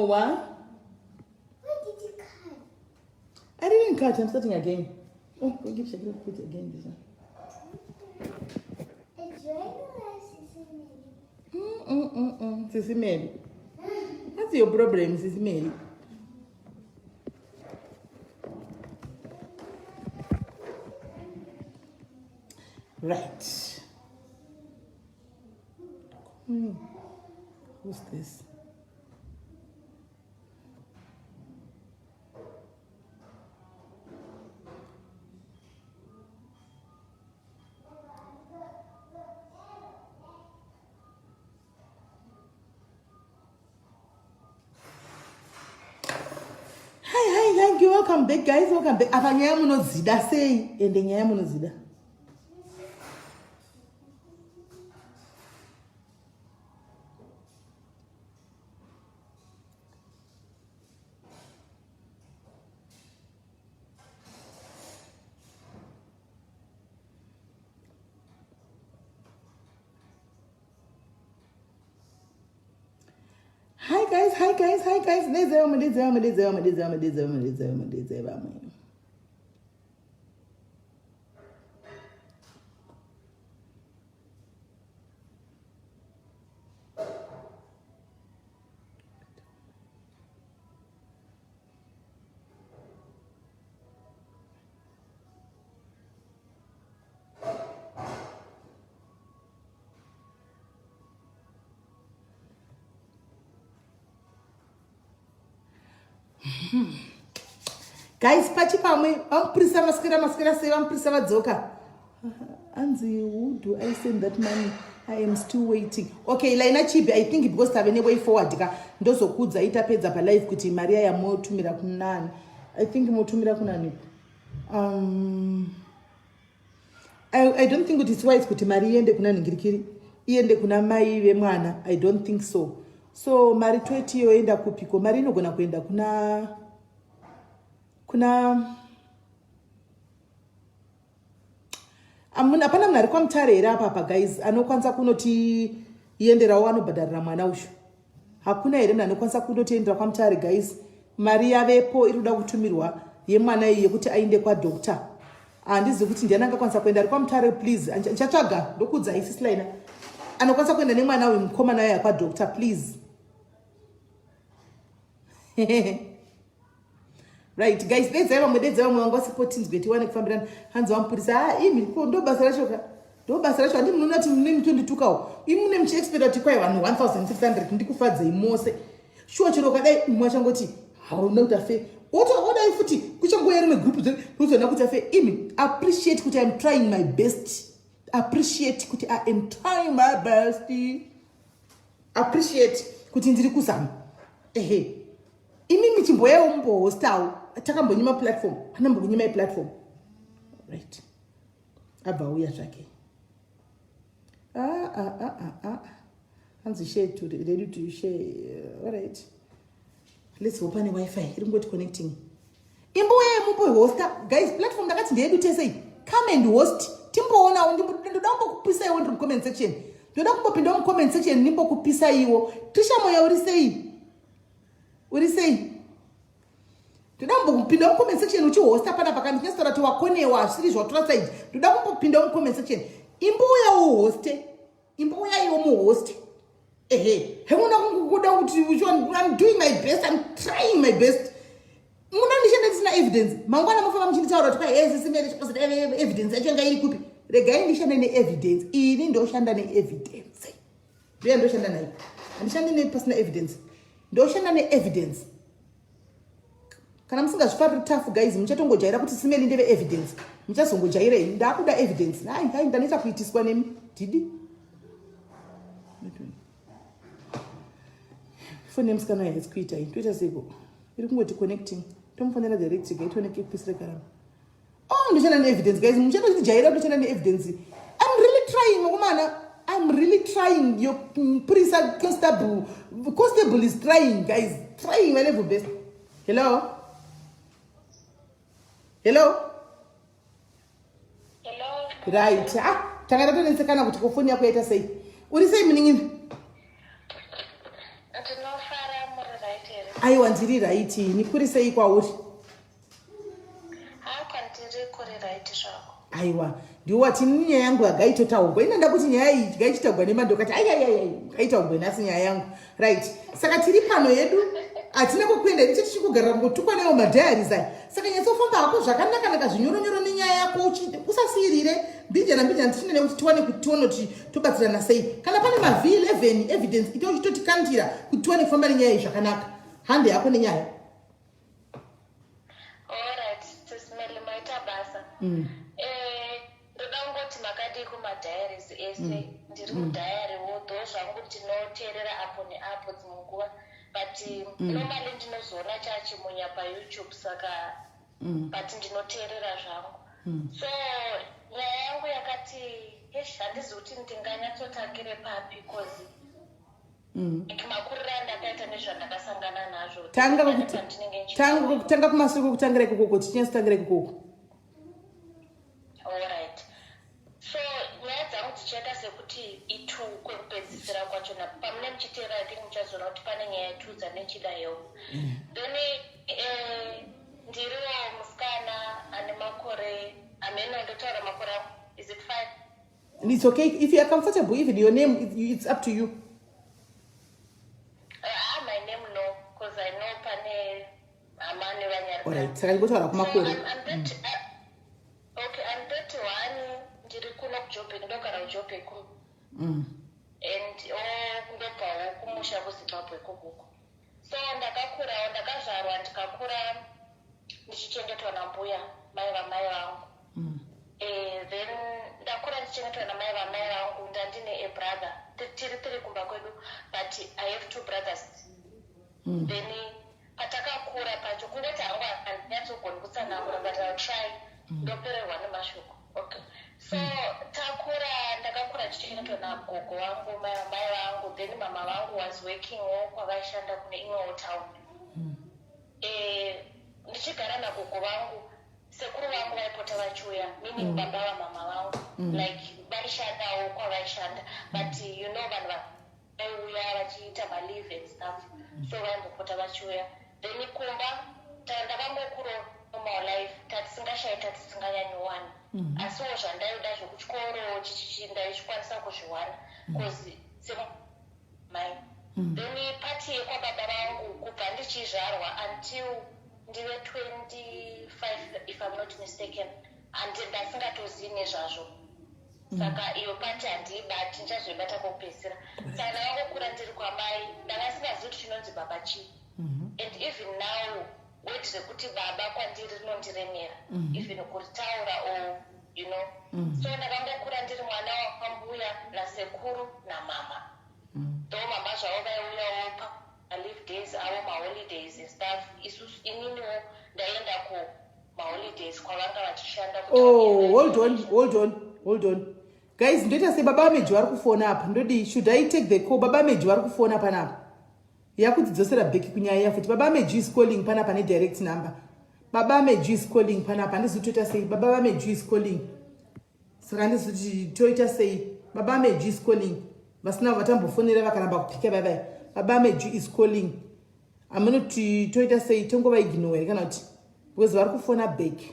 Why? Why did you cut? I didn't cut. I'm starting again. Oh, go give Shakira put again this one. It's regular Sissy. Sissy Mary. What's your problem, Sissy Mary? Right. Who's this? Hi, thank you. Welcome back, guys. Welcome back. Afanya muno zida say, ende nyaya muno zida. Hi guys. Guys, pachi pamwe, prisa maskira say prisa vadzoka. Anzi, who do I send that money? I am still waiting. Okay, Laina Chibi, I think because have any way forward. Ndozo kudza itapedza pa live kuti Maria ya motumira kunani. I think motumira kunani. I don't think it's wise kuti Maria ende kunani ngirikiri. Iende kuna mai vemwana. I don't think so. So Mari 20 yoenda kupiko. Mari inogona kuenda kuna apana munhu kwa mutare here apa guys anokwanisa kunoti ienderawo anobhadharira mwana ushu. Hakuna here munhu anokwanisa kunoti endera kwa mutare guys. Mari yavepo iri kuda kutumirwa yemwana iyi yekuti aende kwa doctor. Handizi kuti ndiani angakwanisa kuenda ari kwa mutare please. Ndichatsvaga ndokudza isi Laina. Anokwanisa kuenda nemwana uyu mukomana uya kwa doctor please. Right guys, dedzaiva mwangu supporting geti wane kufambirana hanzi wampurisa imi ndo basa racho andi munona kuti mune 22 kawo imi mune muchi expect kuti kwai vanhu 1600 ndikufadzei mose shuwa chero kadai umwe achangoti hauna kuti afe odai futi kuchangoya rimwe group ruzona kuti afe imi appreciate kuti I'm trying my best, appreciate kuti I am trying my best, appreciate kuti ndiri kuzama imi michimboya umbohostawo takambonyima platform anambonyima platform right abva uya zvake hanzi share to ready to share all right let's open a wifi iri ngoti connecting imboya mumbo hosta guys platform ndakati ndedu tesei come and host timboonawo ndoda kumbokupisa iwo ndiri comment section ndoda kumbopinda mu comment section nimbokupisa iwo tishamoya uri sei Toda kumbopinda mu comment section uchihosta pana pakandi nyasara to wakonewa zviri zvatora side. Toda kumbopinda mu comment section imbuya uhoste imbuya iwo mu host hemuna kungoda kuti I'm doing my best, I'm trying my best. Muna ndishenda tisina evidence mangwana mufamba mchinitaura kuti kwai simele chiposita evidence yacho ngairi kupi regai ndishanda ne evidence ini ndoshanda ne evidence ndiye ndoshanda nayo andishandi ne personal evidence ndoshanda ne evidence. Kana musingazvifari tough guys muchatongojaira kuti simeli ndeve evidence muchazongojaira ini ndakuda evidence hai ndanoita kuitiswa nemi didi phone nemusikana yaisi kuita ini toita seko iri kungoti connecting tomufonera direct gaitoneke pisire karama ndoshanda neevidence guys muchatojaira kutoshanda neevidence. I'm really trying mukomana, I'm really trying. Your police constable is trying guys, trying my level best. Hello. Right. Takada tonetsekana kuti kufoni yako yaita sei. Uri sei muningini? Atinofara muri right here. aiwa ndiri raiti ni kuri sei kwauri? Kwandiri kuri raiti zvako. Aiwa ndiwo wati nyaya yangu yagaitotaurwa inanda kuti nyaya iyi gaititaurwa nemadhokati gaitaurwa nhasi nyaya yangu right. Saka tiri pano yedu hatina kukuenda icho tichikugarira ngotukwa newo madhayaris aya. Saka nyatsofamba hako zvakanaka zvinyoronyoro nenyaya yako usasiyirire mbijana tichinene kuti tione kuti tobatsirana sei. Kana pane mav11 evidence ito uchitotikandira kuti tione kufamba nenyaya iyi zvakanaka. Hande yako nenyaya. Alright, sisimele maita basa. Ndoda ngoti makadi kumadhayaris ese ndiri mudhayari wodo zvangu ndinoteerera apo neapo dzimunguva but normally ndinozoona chachimunya paYouTube saka but ndinoteerera zvangu. So nyaya yangu yakati handizi kuti ndinganyatsotakire papi cause makuriro andakaita nezvandakasangana nazvo tanga kumasuku kutangira ikoko tichinyasotangira ikoko. Alright. So nyaya dzangu dzichaita sekuti itu kwekupedzisira kwachona pamune muchiteera I think muchazoona kuti pane nyaya 2 dzanechidaiwo. Then ndiriwo musikana ane makore amene ndotaura makore angu is it 5? It's okay if you are comfortable even your name it's up to you. My name no because I know pane amane vanyari. Alright, saka ngotaura kumakore. Okay, I'm 31 ndiri kuno kuJoburg ndogara kuJoburg and ndobvawo kumusha kuZimbabwe kuguku. So ndakazvarwa ndikakura ndichichengetwa nambuya mai vamai vangu. Then ndakura ndichengetwa namai vamai vangu ndandine a brother tiri kumba kwedu but I have 2 brothers. Then patakakura pacho kungoti hangu handinyatsogoni kutsanangura but I'll try. Ndopererwa nemashoko. Okay. So ndakakura ndichengetwa nagogo wangu mai vangu then mama vangu was working kwavaishanda kune imwewo town. Ndichigara nagogo vangu sekuru vangu vaipota vachiuya meaning baba vamama vangu like vaishandawo kwavaishanda but you know vanhu vaiuya vachiita maleave and stuff so vaimbopota vachiuya then kumba ndakangokura normal life tatisingashayita tisinganyanyiwana asiwo zvandaida zvekuchikoro ndaichikwanisa kuzviwana cause semai then pati yekwababa vangu kubva ndichizvarwa until ndive 25 if I'm not mistaken ndasingatozivi nezvazvo saka iyo pati handiibati ndichazoibata kokupedzisira saka ndakangokura ndiri kwamai ndanga singazivi kuti chinonzi baba chii and even now word rekuti baba kwandiri rinondiremera even kuritaura or you know so ndakangokura ndiri mwana wakwambuya nasekuru namama though mama zvavo vaiuyawo paleave days avo maholidays and stuff isusu ininiwo ndaenda kumaholidays kwavanga vachishanda. Hold on guys, ndoita sei baba vameji vari kufona apa ndodi should I take the call? Baba vameji vari kufona panapa yakutidzosera bheki kunyaya yafuti baba vameji is calling panapa nedirect number. Baba vameji is calling panapa handizi toita sei baba vameji is calling saka handizi toita sei baba vameji is calling vasina vatambofonera vakaramba kupika baba vameji is calling amene kuti toita sei tongova-ignore kana kuti because vari kufona bheki.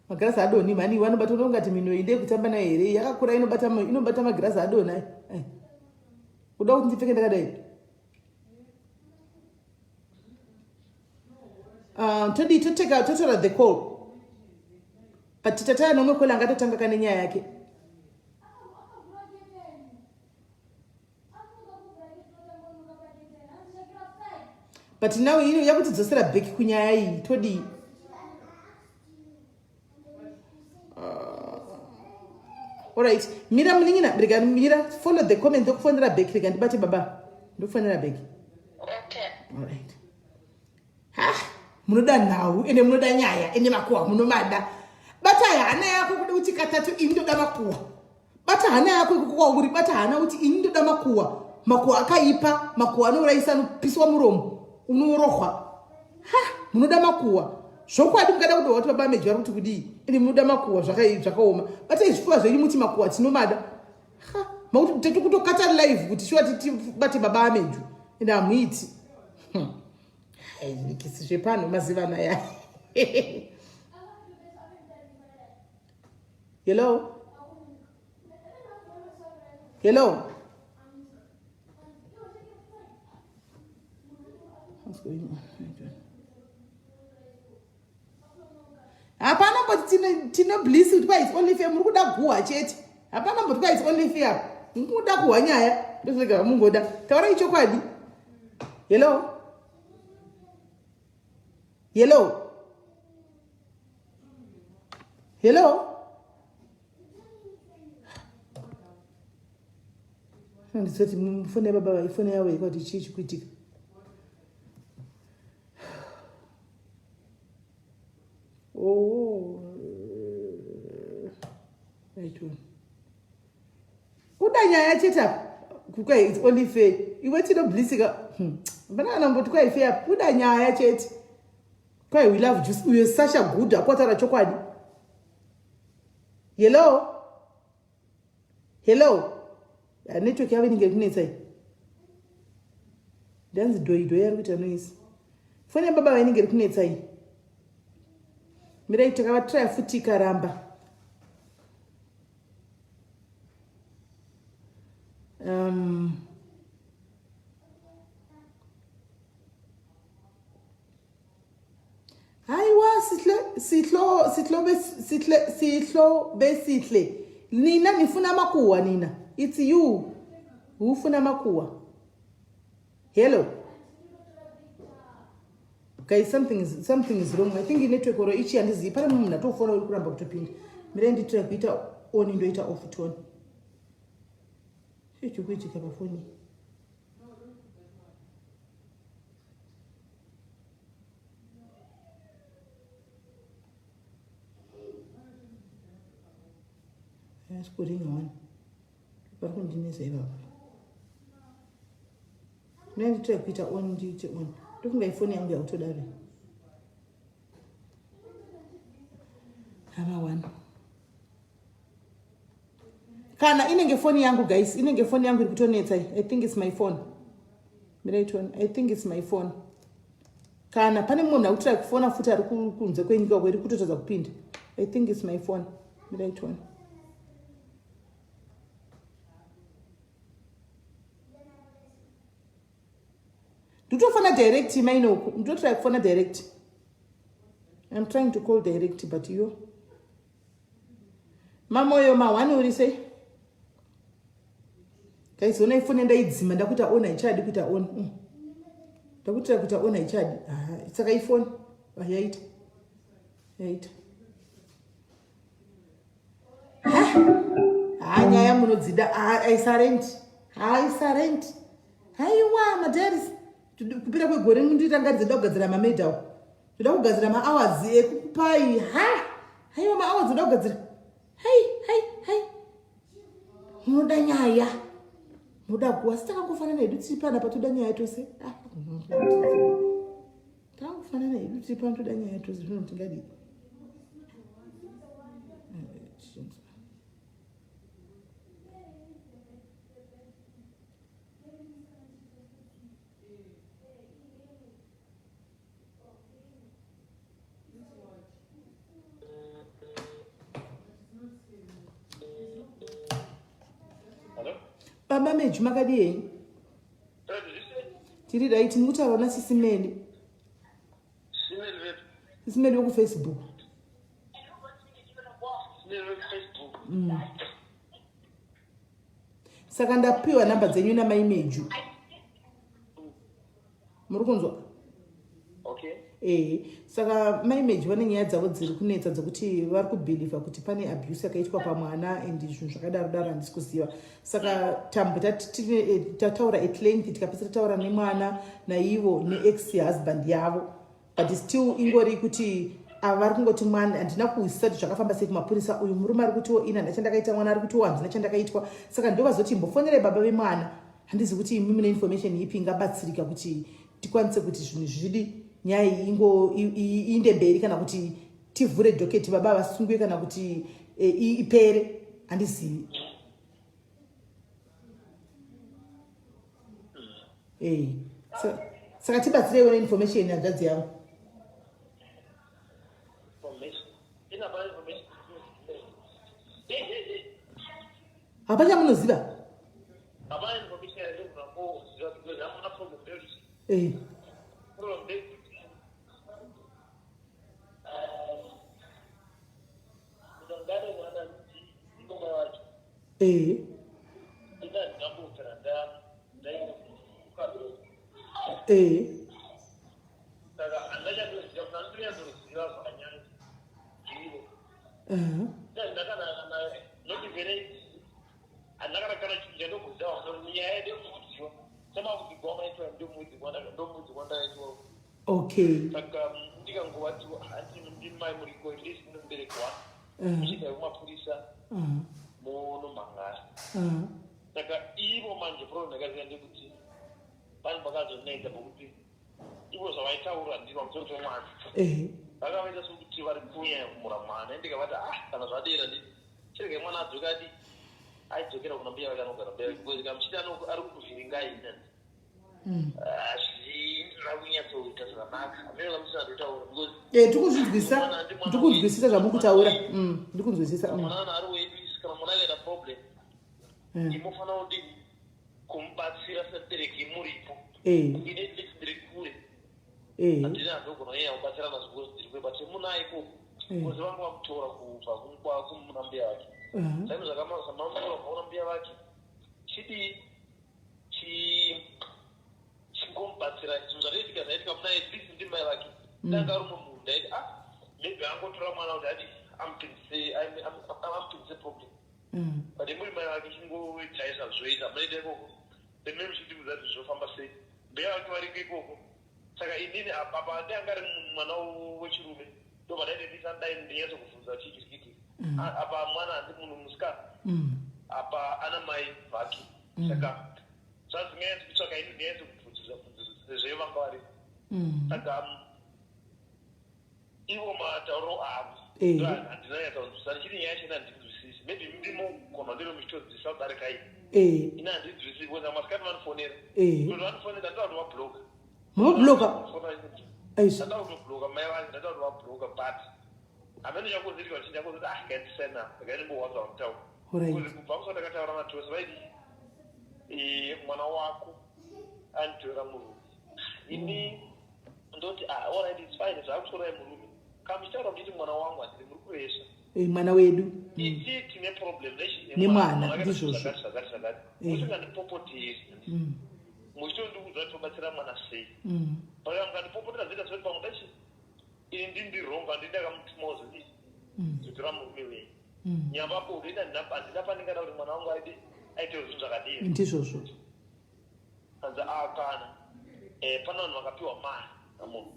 Magirazi adoni mani vanobata unongati minwe inde kutamba nayo here yakakura inobata magirazi adoni ayo kuda kuti ndipfeke ndakadai. Todi totora the call but titataya nomwe kwela angatotanga kane nyaya yake. But now yakutidzosera bheki kunyaya iyi todi alright mira muningina brega mira follow the comment dokufonera bheki rega ndibate baba ndokufonera bheki. Okay. Alright. Munoda nhau ende munoda nyaya ende makuwa munomada bata hana yako kuda kuti katatu indoda makuwa bata hana yako ikukwa uri bata hana kuti indoda makuwa akaipa makuwa anouraisa anopiswa muromo unorohwa munoda makuhwa zvokwadi mukada kuda kuti baba vameji vari kuti kudii ende munoda makuhwa zvakaoma batai zvipfuva zvenyu muti makuhwa tinomada makuti tiri kutokata live kuti shuwa tibate baba vameju ende hamuiti kisi zvepano mazivana ya hello what's going on? Hapana mboti tino bliss kuti kwa it's only fair muri kuda guwa chete. Hapana mboti kwa it's only fair. Mukuda kuwa nyaya. Ndoseka mungoda. Taura ichokwadi. Hello. Ndisoti mfone baba ifone yawe ikati chichi kuitika. Oh, right one. Kuda nyaya cheta kuka it's only fair. Iwe tino blissika. Bana mboti kwa fair. Kuda nyaya cheta. Kwa we love just we are such a good apotara chokwadi. Hello. Network yawe ningekunetsai. Dance doi yari kuita noise. Fone baba vawe ningekunetsai. Mirai takava futi karamba. Aiwa sitlo besitle. Nina nifuna makuwa nina. It's you. Ufuna makuwa. Hello. Guys, something is wrong. I think network or ichi andizi para munhu natofona uri kuramba kutopinda. Mire nditira kuita on ndoita off tone. Chicho kuitika pafoni. Yes, putting on. But who didn't say that? Then try Peter on duty on. Don't get phone and get to that. Have one. Kana inenge phone yangu guys. Inenge phone yangu ikutoneta. I think it's my phone. Right one. I think it's my phone. Kana pane munhu akutra kufona futa ari kunze kwenyika kweri kutotaza kupinda. I think it's my phone. Right one. Ndotofona direct maino. Ndotry kufona direct. I'm trying to call direct but you. Mamoyo mawani uri say? Guys, when I phone ndaidzima ndakuita on ichadi kuita on. Ndakuita kuita on ichadi. Saka iPhone. Yaita. Nyaya munodzida I silent. Haiwa madaris. Kupira kwegore nditanga dzida kugadzira mamedhawo. Ndoda kugadzira ma-hours ekupai. Haiwa ma-hours ndoda kugadzira. Hai. Munoda nyaya. Munoda kuwa sitakakufanana hedu tiri pana patoda nyaya tose. Takakufanana hedu tiri pana toda nyaya tose. Zvinotingadi. Baba meju makadii. Tiri right mutaura na Sisimeli. Sisimeli ku Facebook. Saka ndapiwa namba dzenyu na maimeju. Muri kunzwa? Okay. Saka maimeju vane nyaya dzavo dziri kunetsa dzokuti vari kubhilivha kuti pane abuse yakaitwa pamwana and zvinhu zvakadaro handisi kuziva. Saka tambo tataura at length tikapedzera taura nemwana naivo neex husband yavo. But still ingori kuti vari kungoti mwana handina kuziva kuti zvakafamba sei kumapurisa uyu murume ari kutiwo ina ndachandakaita mwana ari kutiwo handina chandakaitwa. Saka ndovazoti mbofonere baba vemwana. Handizi kuti imi mune information ipi ingabatsirika kuti tikwanise kuti zvinhu zvidi nyaya iinde mberi kana kuti tivhure dhoketi baba vasungue kana kuti ipere handizivi. Saka tibatsireiwo neinformation hanzvadzi yangu. Hapana munoziva? Okay. Ndikunzwisisa zvamukutaura. Ndikunzwisisa. Ndimofana kuti kumbatsira setereki muripo. Ine ndiri kure. Andina ndogona yeye kubatsira nazvo ndiri kure but munai ko. Kuzi vangu vamutora kubva kumunambia wake. Saka zvakamasa mamura kumunambia wake. Chidi chingombatsira zvazaitika zvaitika muna edisi ndimai vake. Ndanga ari mumunda iti maybe angotora mwana kuti ati ampinze problem. But muri mai vake chingoitaisa zvoita munoita ikoko. Pemene muchitiudza kuti zvofamba sei. Mbeya vake variko ikoko. Saka inini apa ndanga ari mwana wechirume. Ndobva ndaite ndisandai ndinyatso kubvunza chikirikiti. Apa mwana handi munhu musikana. Apa ana mai vake. Saka zvazvingaenzi kutsvaka ini ndienzi kubvunzisa zvevanga vari. Saka ivo matauro avo handinanyatsa kunzwisisa chiri nyaya chena handinzwisisi. Maybe ndimogona ndiro muchitodzidzisa kudarika ini. Ina handinzwisisi because masikati vanofonera. Kuti vanofonera ndada kuti vabloka. Mobloka? Ndada kutobloka mai vake ndada kuti vabloka but hamene chakozirika kuti chakozoti ngaindisena ngaimbowazva mutauro. Kuti kubva musa ndakataura matosi vaiti mwana wako anditora murume. Ini ndoti alright it's fine zvakutorai murume. Kamuchitaura kuti mwana wangu handiri muri kuresha. Mwana wedu. Iti tine problem nemwana ndizvozvo. Musingandipopoteri. Muchitondiudza kuti tobatsira mwana sei. Paka mukandipopotera zita zvoti pamwe ndachi ini ndindironga ndindakamutimoza kutora murume wenyu. Nyamba bodo handina paningada kuti mwana wangu aite zvinhu zvakadini. Ndizvozvo. Hanza kana pana vanhu vakapiwa mari namunhu.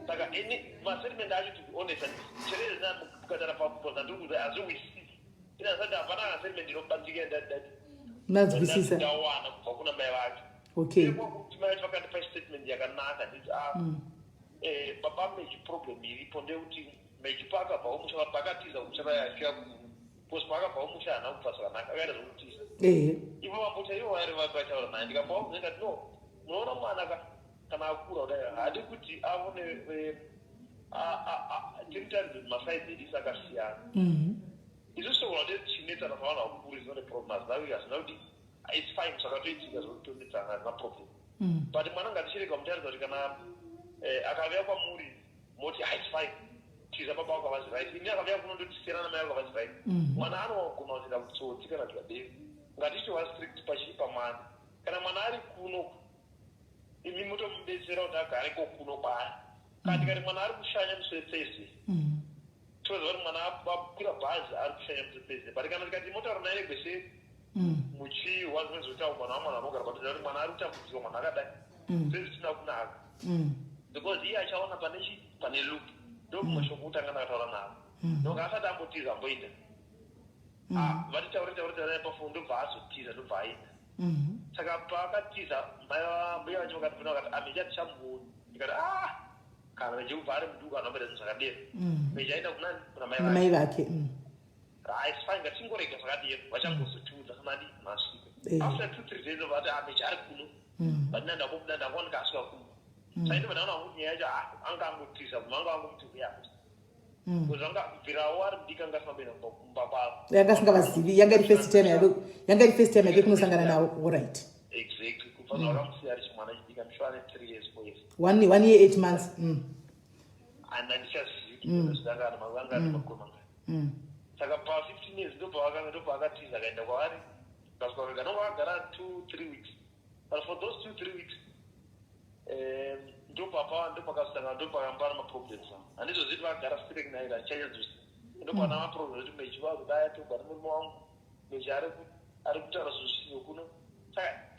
Saka ini masettlement acho to be honest cherere namukatara pakupoza ndikuti hazviwisisi. Ina zati hapana kasettlement inobatsika ndadati. Nazwisisa. Ndawana kubva kuna mai vake. Okay. Kuti mai vacho vakandipa statement yakanaka nditi baba mechiproblem iripo ndekuti mechipaka paomusha pakatiza kuchava yasvika because pakabva umusha hana kubva zvakanaka akaita zvokutiza. Ivo vambota ivo vari vataura naye ndikabva ndikati no munoona mwana kana akura kudai hadi kuti aone tiritaridza kuti masaidzi edisi akasiyana. Isusu togona kuti chinetsana pavanhu vakukura izone problem hazina kuti it's fine zvakatoitika zvokutonetsana hazina problem. But mwana ngatichirega mutaridza kuti kana akavea kwamuri moti it's fine tiza baba wako avazi right. Ini akavea kunondotisiyana namai wako avazi right. Mwana anogona kuenda kutsotsi kana tikadei. Ngatichitova strict pamwana. Kana mwana ari kuno imi mutomubetsera kuti agare kokuno kwaari. Kana tikati mwana ari kushanya musetsese. Toziva kuti mwana akwira bhazi ari kushanya musetsese. But kana tikati motaura naye gwese muchiwa zvinezvitaura mwana wamwana anogara patoziva kuti mwana ari kutambudzika mwana akadai. Zvezvisina kunaka. Because iye achaona pane loop. Ndomashoko kutanga ndakataura navo. Ndoka asati ambotiza amboita. Vatitaure naye pafundo ndobva azotiza ndobva aita. Saka paakatiza mbuya vacho vakatibvuna vakati ame chati ndikati kana vechibva ari muduku anombere zvakadero vechaenda kuna mai vake haisi fine ngatingorega zvakadero vachangozotiudza kamadi masvika after 2-3 days vati mechi ari kuno but nandakobuda ndakuwanika asvika kuno saindi vandaona kuti nyaya yacho anga angotiza manga angomuti uyakuti kuti anga kubvirawo ari mudiki anga asingabena kumba kwavo yanga asingavazivi yanga iri first time yake kunosangana nawo right exactly kubva zvakamusiya ari chimwana chidika mishwa ane 3 years 4 years 1 year 8 months and andichazivi zvidangana mavanga ati makomanga saka pa 15 years ndobva akatiza akaenda kwaari kasvika nonga akagara 2-3 weeks but for those 2-3 weeks ndopakasangana ndopakambana maproblems handizozviti vakagara straight naira achanyadzisa ndopana maproblems kuti mechi vakudaya togara murume wangu mechi ari kutaura zvinhu zvisizvo kuno saka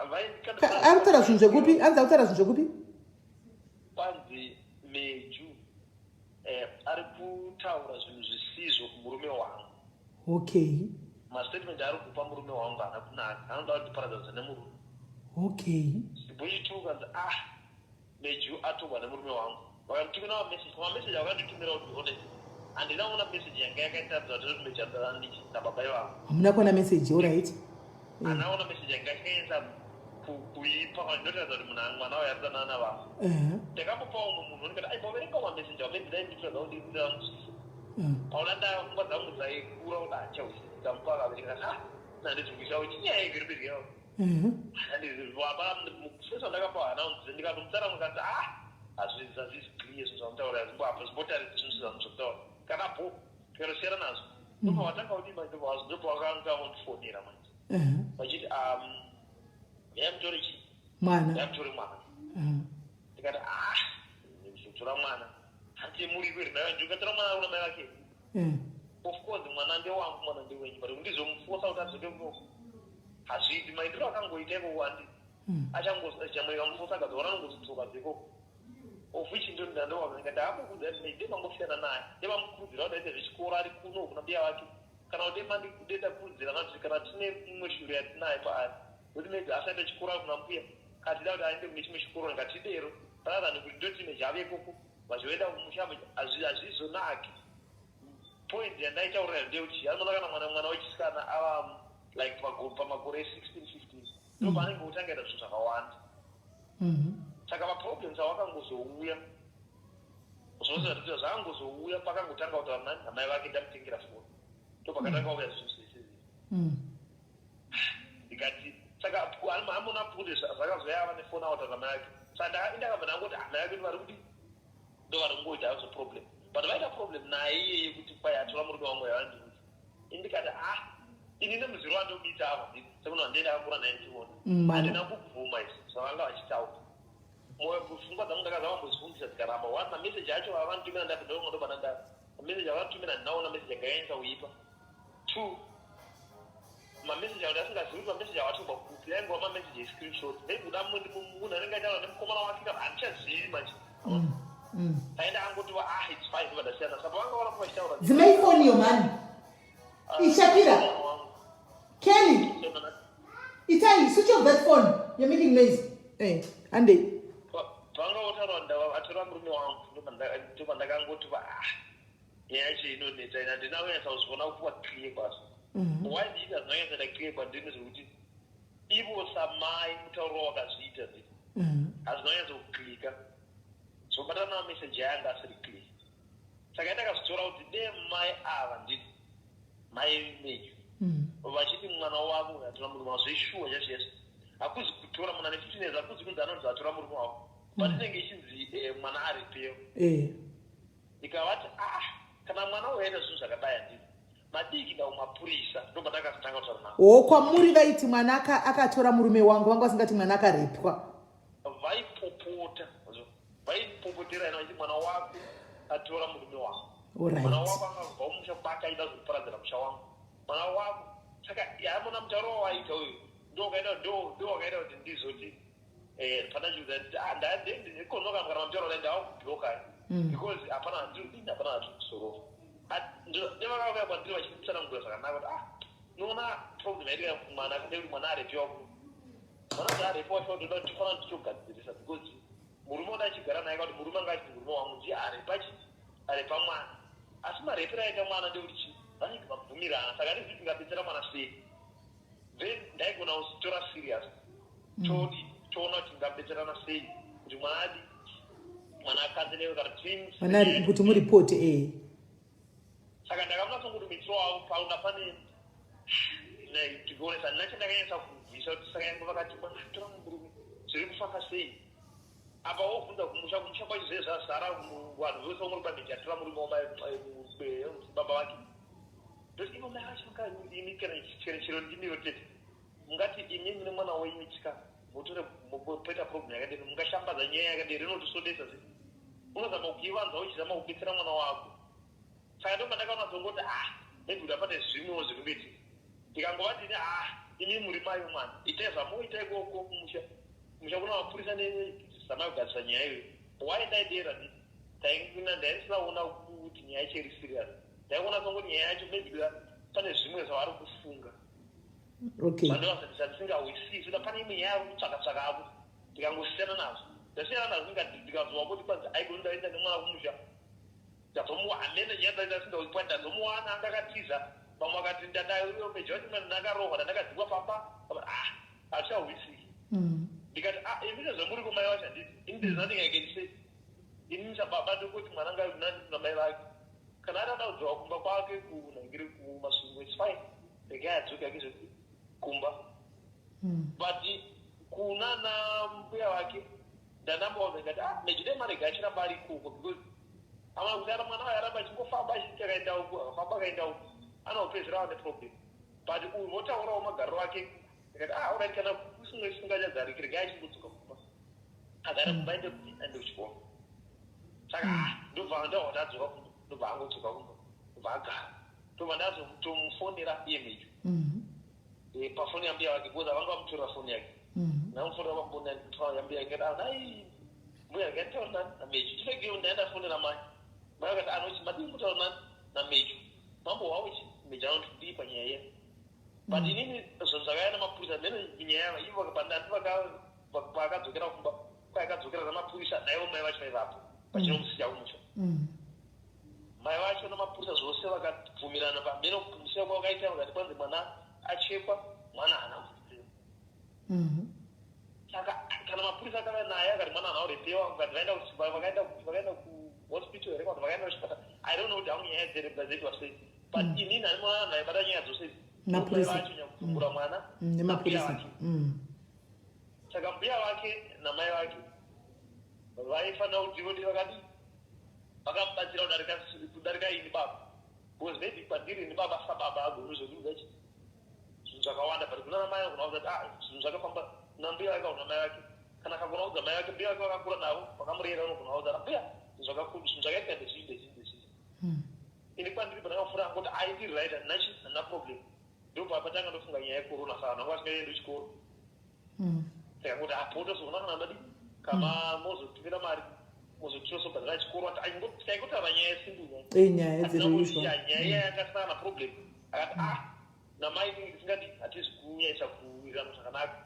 ari kutaura zvinhu zvekupi anza kutaura zvinhu zvekupi kwanzi meju ari kutaura zvinhu zvisizvo kumurume wangu okay mastatement ari kupa murume wangu haana kunaka anoda kutiparadza nemurume okay ziboitukanzi meju atogwa nemurume wangu vakanditumira mameseji vakanditumira kuti honest handina kuona meseji yanga yakaitaridza kuti meji adaranichi nababai vangu hamuna kuona meseji oright hanaona meseji yanga yakaenda kuipa ndinotaridza kuti mwana wayo aridanana vangu ndakamupawo umwe munhu ndikati aipaverenga mameseji amedidai nditoradza kuti ndikuira musisi pauna ndangwa dzangu dzaikura kuti achausi ndamupa akaverenga nandizvikuisao chinyaya iviribiri yavo andizvapa ndakapa announce ndikatomutsara mukati hazvisi clear zvinhu zvamutaura zimbotaridza zvinhu zvamuzvokutaura kana bo tikarosiyana nazvo ndopa watanga kudima ndopa wakanga wandifonera manje vachiti yamutore chii mwana yamutore mwana ndikati ndizotora mwana hati muripo here ndikatora mwana kuna mai vake of course mwana ndewangu mwana ndewenyu but ndizomufosa kuti adzoke kunoko hazviti maitiro akangoita ikoko andi achamwekamufosa akadzora nongozitsoka dzekoko of which ndondandowaga ndaakukudza kuti ndemangosiyana naye ndemamukurudzira kuti aite zvechikoro ari kuno kuna mbiya vake kana kuti mandideta kurudzira kuti kana tine imwe shure yatinaye paari kuti maybe asaita chikoro kuna mbuya katida kuti aende kune chimwe chikoro ngatidero rather kuti ndotime jave ikoko vazoenda kumushambo hazvizonaki point yandaitaurira ndeyekuti anoona kana mwana wechisikana ava like pamakore 16-15 ndo paanenge utangaita zvinhu zvakawanda saka maproblems awakangozouya zvozvaratidza zvakangozouya pakangotanga kutaura nani amai vake ndamutengera foni ndo pakatanga uya zvinhu zvisizvi ndikati saka hamuna kuti zvakazoyava nefoni autaura amai vake saka indakabva ndangoti amai vake vari kuti ndo vari kungoita hazo problem but vaita problem naye iyeye kuti kwai atora murume wangu yavandiuti indikati ini nemuziro wandomuita ava sekuno handenda akakura naye ndichiona handina kubvuma izvi zvavanga vachitaura pfungwa dzangu ndakazava mbozifundisa dzikaramba one mameseji acho avanditumira ndabva mameseji avanditumira ndinaona meseji yakaenza kuipa 2 mameseji akuti asingazivi kuti mameseji awatogwa kuti yaingova mameseji escreenshot maybe kuda munhu anenge aitaura nemukomana wake handichazivi manje aenda angotiva it's fine vadasiyana saka vanga varapo vachitaura dzimaifoniyo mani ishakira Kelly, Italy, switch off that phone. You're making noise. Hey, Andy. Panga utaronda atora murume wangu ndoba ndakangoti yacho inonetsa ina ndinaweza kuzviona kuwa clear basi. Why did I know that clear but ndine zvekuti ivo samai mutauro wakazviita ndini. Azvinonyatsa kuklika. So batana message yanga asiri clear. Saka ndakazvitora kuti mai ava ndini. My image. Vachiti mwana wako atora murume wako zvishuwa yes hakuzi kutora mwana ne15 years hakuzi kunzi anonzi atora murume wako but inenge ichinzi mwana ari peyo ndikavati kana mwana woenda zvinhu zvakadai ndini madiki ndaumapurisa ndoba ndakazotanga kutaura navo kwamuri vaiti mwana akatora murume wangu vanga vasingati mwana akarepwa vaipopotera ina vachiti mwana wako atora murume wako mwana wako angabva umusha kwake aida kuzoparadzira musha wangu mwana wako saka yamona mutauro wawaita uyu ndowakaita kuti ndizoti pana chiuza konoka kana mutauro lai ndawakubloka because hapana hapana kusorofa nevakauya kwandiri vachitsanangura zvakanaka kuti noona problem yaita mwana akade kuti mwana arepiwa mwana kuti arepiwa chotoda kuti tifana tichogadzirisa because murume udachigara naye kuti murume angati murume wangu ndiye ari pamwana asi marepero aita mwana ndekuti chii vanenge vabvumirana saka ndizvi tingabetsera mwana sei then ndaigona kutora serious toona kuti tingabetserana sei kuti mwana akanzelewe kana twins mwana kuti muripote saka ndakamunasongotumitsiro wavo pauna pane tikuonesa ndina chandakanyasa kubvisa kuti saka yangu vakati tora murume zviri kufamba sei apa wobvunza kumusha kwacho zve zvazara vanhu vose vomuri pabheji atora murume baba vake ndoti imo mai vacho ini kana chero ndimiwo tete mungati imi mune mwana wenyu chika mutore poita problem yakadini mungashambadza nyaya yakadini rinotisodesa sei unozama kuivanza uchizama kubetsera mwana wako saka ndo mandakaona zongoti maybe udapane zvimwewo zvinobeti ndikangovatini imi muri mai vomwana itai zvamoita ikoko kumusha kuna mapurisa nezama kugarisa nyaya iyoyo waindaidera ndaisinaona kuti nyaya yacho iri serious ndaiona songoti nyaya yacho maybe pane zvimwe zvavari kufunga vandovasandisingawisisi da pane imwe nyaya ari kutsvaka-tsvaka avo ndikangosiyana nazo ndasiyana nazo ndikazowa kuti kwanzi aigoni ndaenda nemwana kumusha ndazomuhamene nyaya ndasindauzipwa ndazomuwana andakatiza vamwe vakati ndadaiyo meja vati mwana ndakarohwa ndandakadzikwa pamba hatichawisiki ndikati imine zvemuri kumai vacho handiti ini there's nothing I can say ini chababa ndokuti mwana ngamai vake kana ari ada kudziwa kumba kwake kunangiri kumasungu its fine rege adzoke ake kumba but kuna na mbuya wake ndanambaona ngati mejide marege achiramba ari ikoko because amana kuti ara mwana wayo aramba achingofamba achiti akaenda uku akafamba akaenda uku anopedzera ane problem but uyu votaurawo magariro ake ngati alright kana usingachadzariki rege achingudzoka kumba agare kumba ende kuti aende kuchikoro saka ndobva ndaona adzoka kumba ndobva angodzoka kumba ndobva agara ndobva ndazotomufonera iye mejo pafoni yambuya wake because avanga vamutorera foni yake namufonera pafoni yambuya yake nai mbuya yake anditaura namejo chifekeo ndaenda fonera mai mai vakati anochi madii kutaura namejo mambo wawochi mejo anoti kudii panyaya iya but inini zvinhu zvakaya namapurisa mene nyaya ivo pakadzokera kumba kwaakadzokera namapurisa naivo mai vacho vaivapo vachinomusiya kumusha mai vacho namapurisa zvose vakabvumirana pamene kumusiya kwavakaita vakati kwanzi mwana achekwa mwana haana kurepewa saka kana mapurisa akava naye akati mwana haana kurepewa ukati vakaenda kuhospital here kana vakaenda kuchipatara I don't know kuti hangu nyaya dzerebva dzeitwa sei but inini hani mwana naye bata nyaya dzose mapurisa vacho nyakutumbura mwana nemapurisa saka mbuya vake namai vake vaifanira kuti voti vakati vakamubatsira kudarika ini baba because maybe kwandiri ini baba sababa agoni zvokuudzachi zvinhu zvakawanda but kuna namai agona kuzati zvinhu zvakafamba nambuya vake kuna mai vake kana akagona kudza mai vake mbuya vake vakakura navo vakamurera unogona kudzara mbuya zvinhu zvakaita ndezvii ini kwandiri pandakafura angoti ndiri right handina problem ndobva patanga ndofunga nyaya yekorona saka nanga vasingaendi kuchikoro tikangoti potozogona kana madi kama mozotumira mari mozotirosobhadhira chikoro ati taingotaura nyaya yesimbu nyaya dziriizva nyaya yakasana naproblem akati namai ndisingati hatizi kunyaisa kuwirirana zvakanaka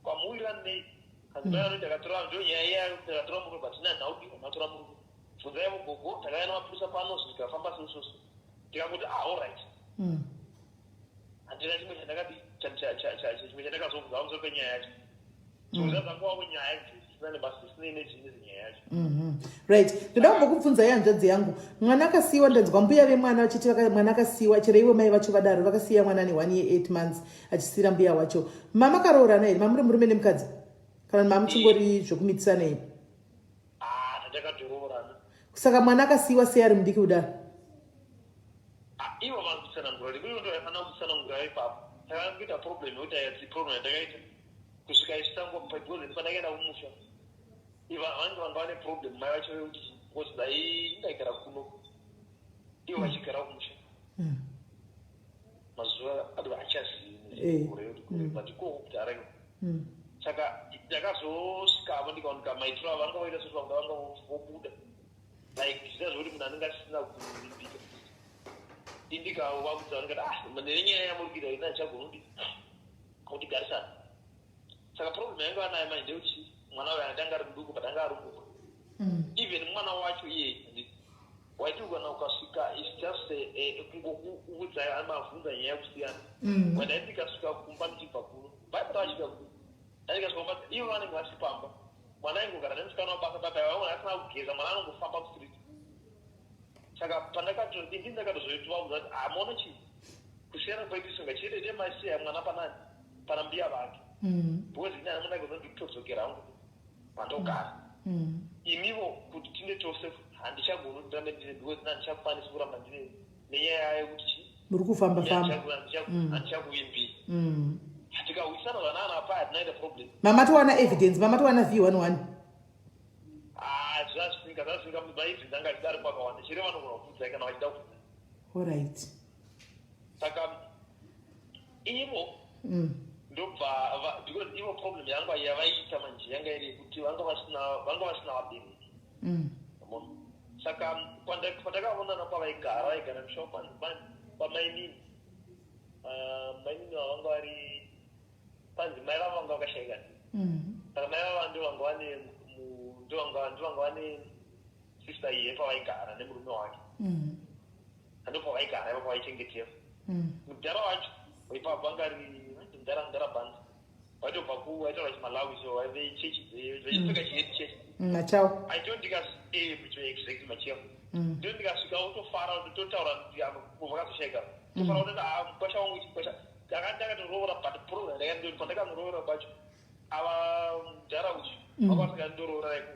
kwamuwirirani nei kanzimai anoti akatora ndo nyaya iya takatora murume but ina nhaudi amatora murume bvunzai mugogo takauya namapurisa pano zvinhu tikafamba seusoso tikangoti allright handina chimwe chimwe chandakazobvunza pamusoro penyaya yacho soza dzanguwavo nyaya dzisina nebasa zvisinei nezvine zinyaya yacho right ndoda kumbokubvunza hanzvadzi yangu mwana akasiyiwa ndanzwa mbuya vemwana vachiti mwana akasiyiwa chero ivo mai vacho vadaro vakasiya mwana ne1 year 8 months achisiyira mbuya wacho mama karoorana here mamuri murume nemukadzi kana mamuchingori zvokumitsana here tatakatororana saka mwana akasiyiwa sei ari mudiki kudaro ivo vari kutsanangura rikuivo ndo vaifanira kutsanangura ipapo takangoita problem yekuti ayati problem yandakaita kusvika ichitango because ndipandakaenda kumusha ivo vange vanga vane problem mai vacho vekuti because ndaigara kuno ivo vachigara kumusha mazuva ado achazivi but kuti araiko saka ndakazosvikavo ndikaoneka maitiro avo vanga vaita soti vanga vobuda like zvina zvokuti munhu anenge asisina kurimbika indikawo vakudza ndikati nenyaya yamurikira ina achagonudi kutigarisana saka problem yanga vanayo manje ndeuti mwana uyo andanga ari muduku but anga ari muduku even mwana wacho iye waiti kana ukasvika is just kungokuudza amavhunza nyaya kusiyana when I tikasvika kumba ndichibva kuno vaibva vachika ndaikasvika ivo vanenge vachipamba mwana aingogara nemusikana wabasa baba vaona asina kugeza mwana anongofamba mustreet saka pandakatodii ndakatozoituvauza kuti amaona chii kusiyana kwaitisunga chirete masiya mwana panani pana mbiya vake because inyaya mundaikuzondikutodzokera hangu pandogara imivo kuti tine tose handichagoni kurambe ndine because handichakwanisi kuramba ndine nenyaya yekuti muri kufamba famba handichakuimbi tikawisana vanana apa hatinaita problem mamatowana evidence mamatowana v11 zvazvinga maizvi ndanga chidari kwakawanda chiri vanogona kufudzai kana vachida kufudza alright saka ivo ndobva because ivo problem yanga yavaiita manje yanga iri kuti vanga vasina vabereki saka pandakaonana pavaigara vaigara mushaupani pamainini mainini vavanga vari panzi mai vava vanga vakashayikana saka mai vava ndovanga vane sister iye pavaigara nemurume wake andopavaigara ivo pavaichengetera mudhara wacho waipa vanga ri ndara bhanzi vaitobva kuvaita vachimalawi so vaivechechi vachipfeka chiheti chechi machao I don't think to exactly machao don't think asvika utofara totaura kuti vakazoshaika tofara kuti kwasha wangu kwasha ndakatoroora but problem ndakandoti pandakandoroora kwacho ava mudhara uchi vakasingandoroora iko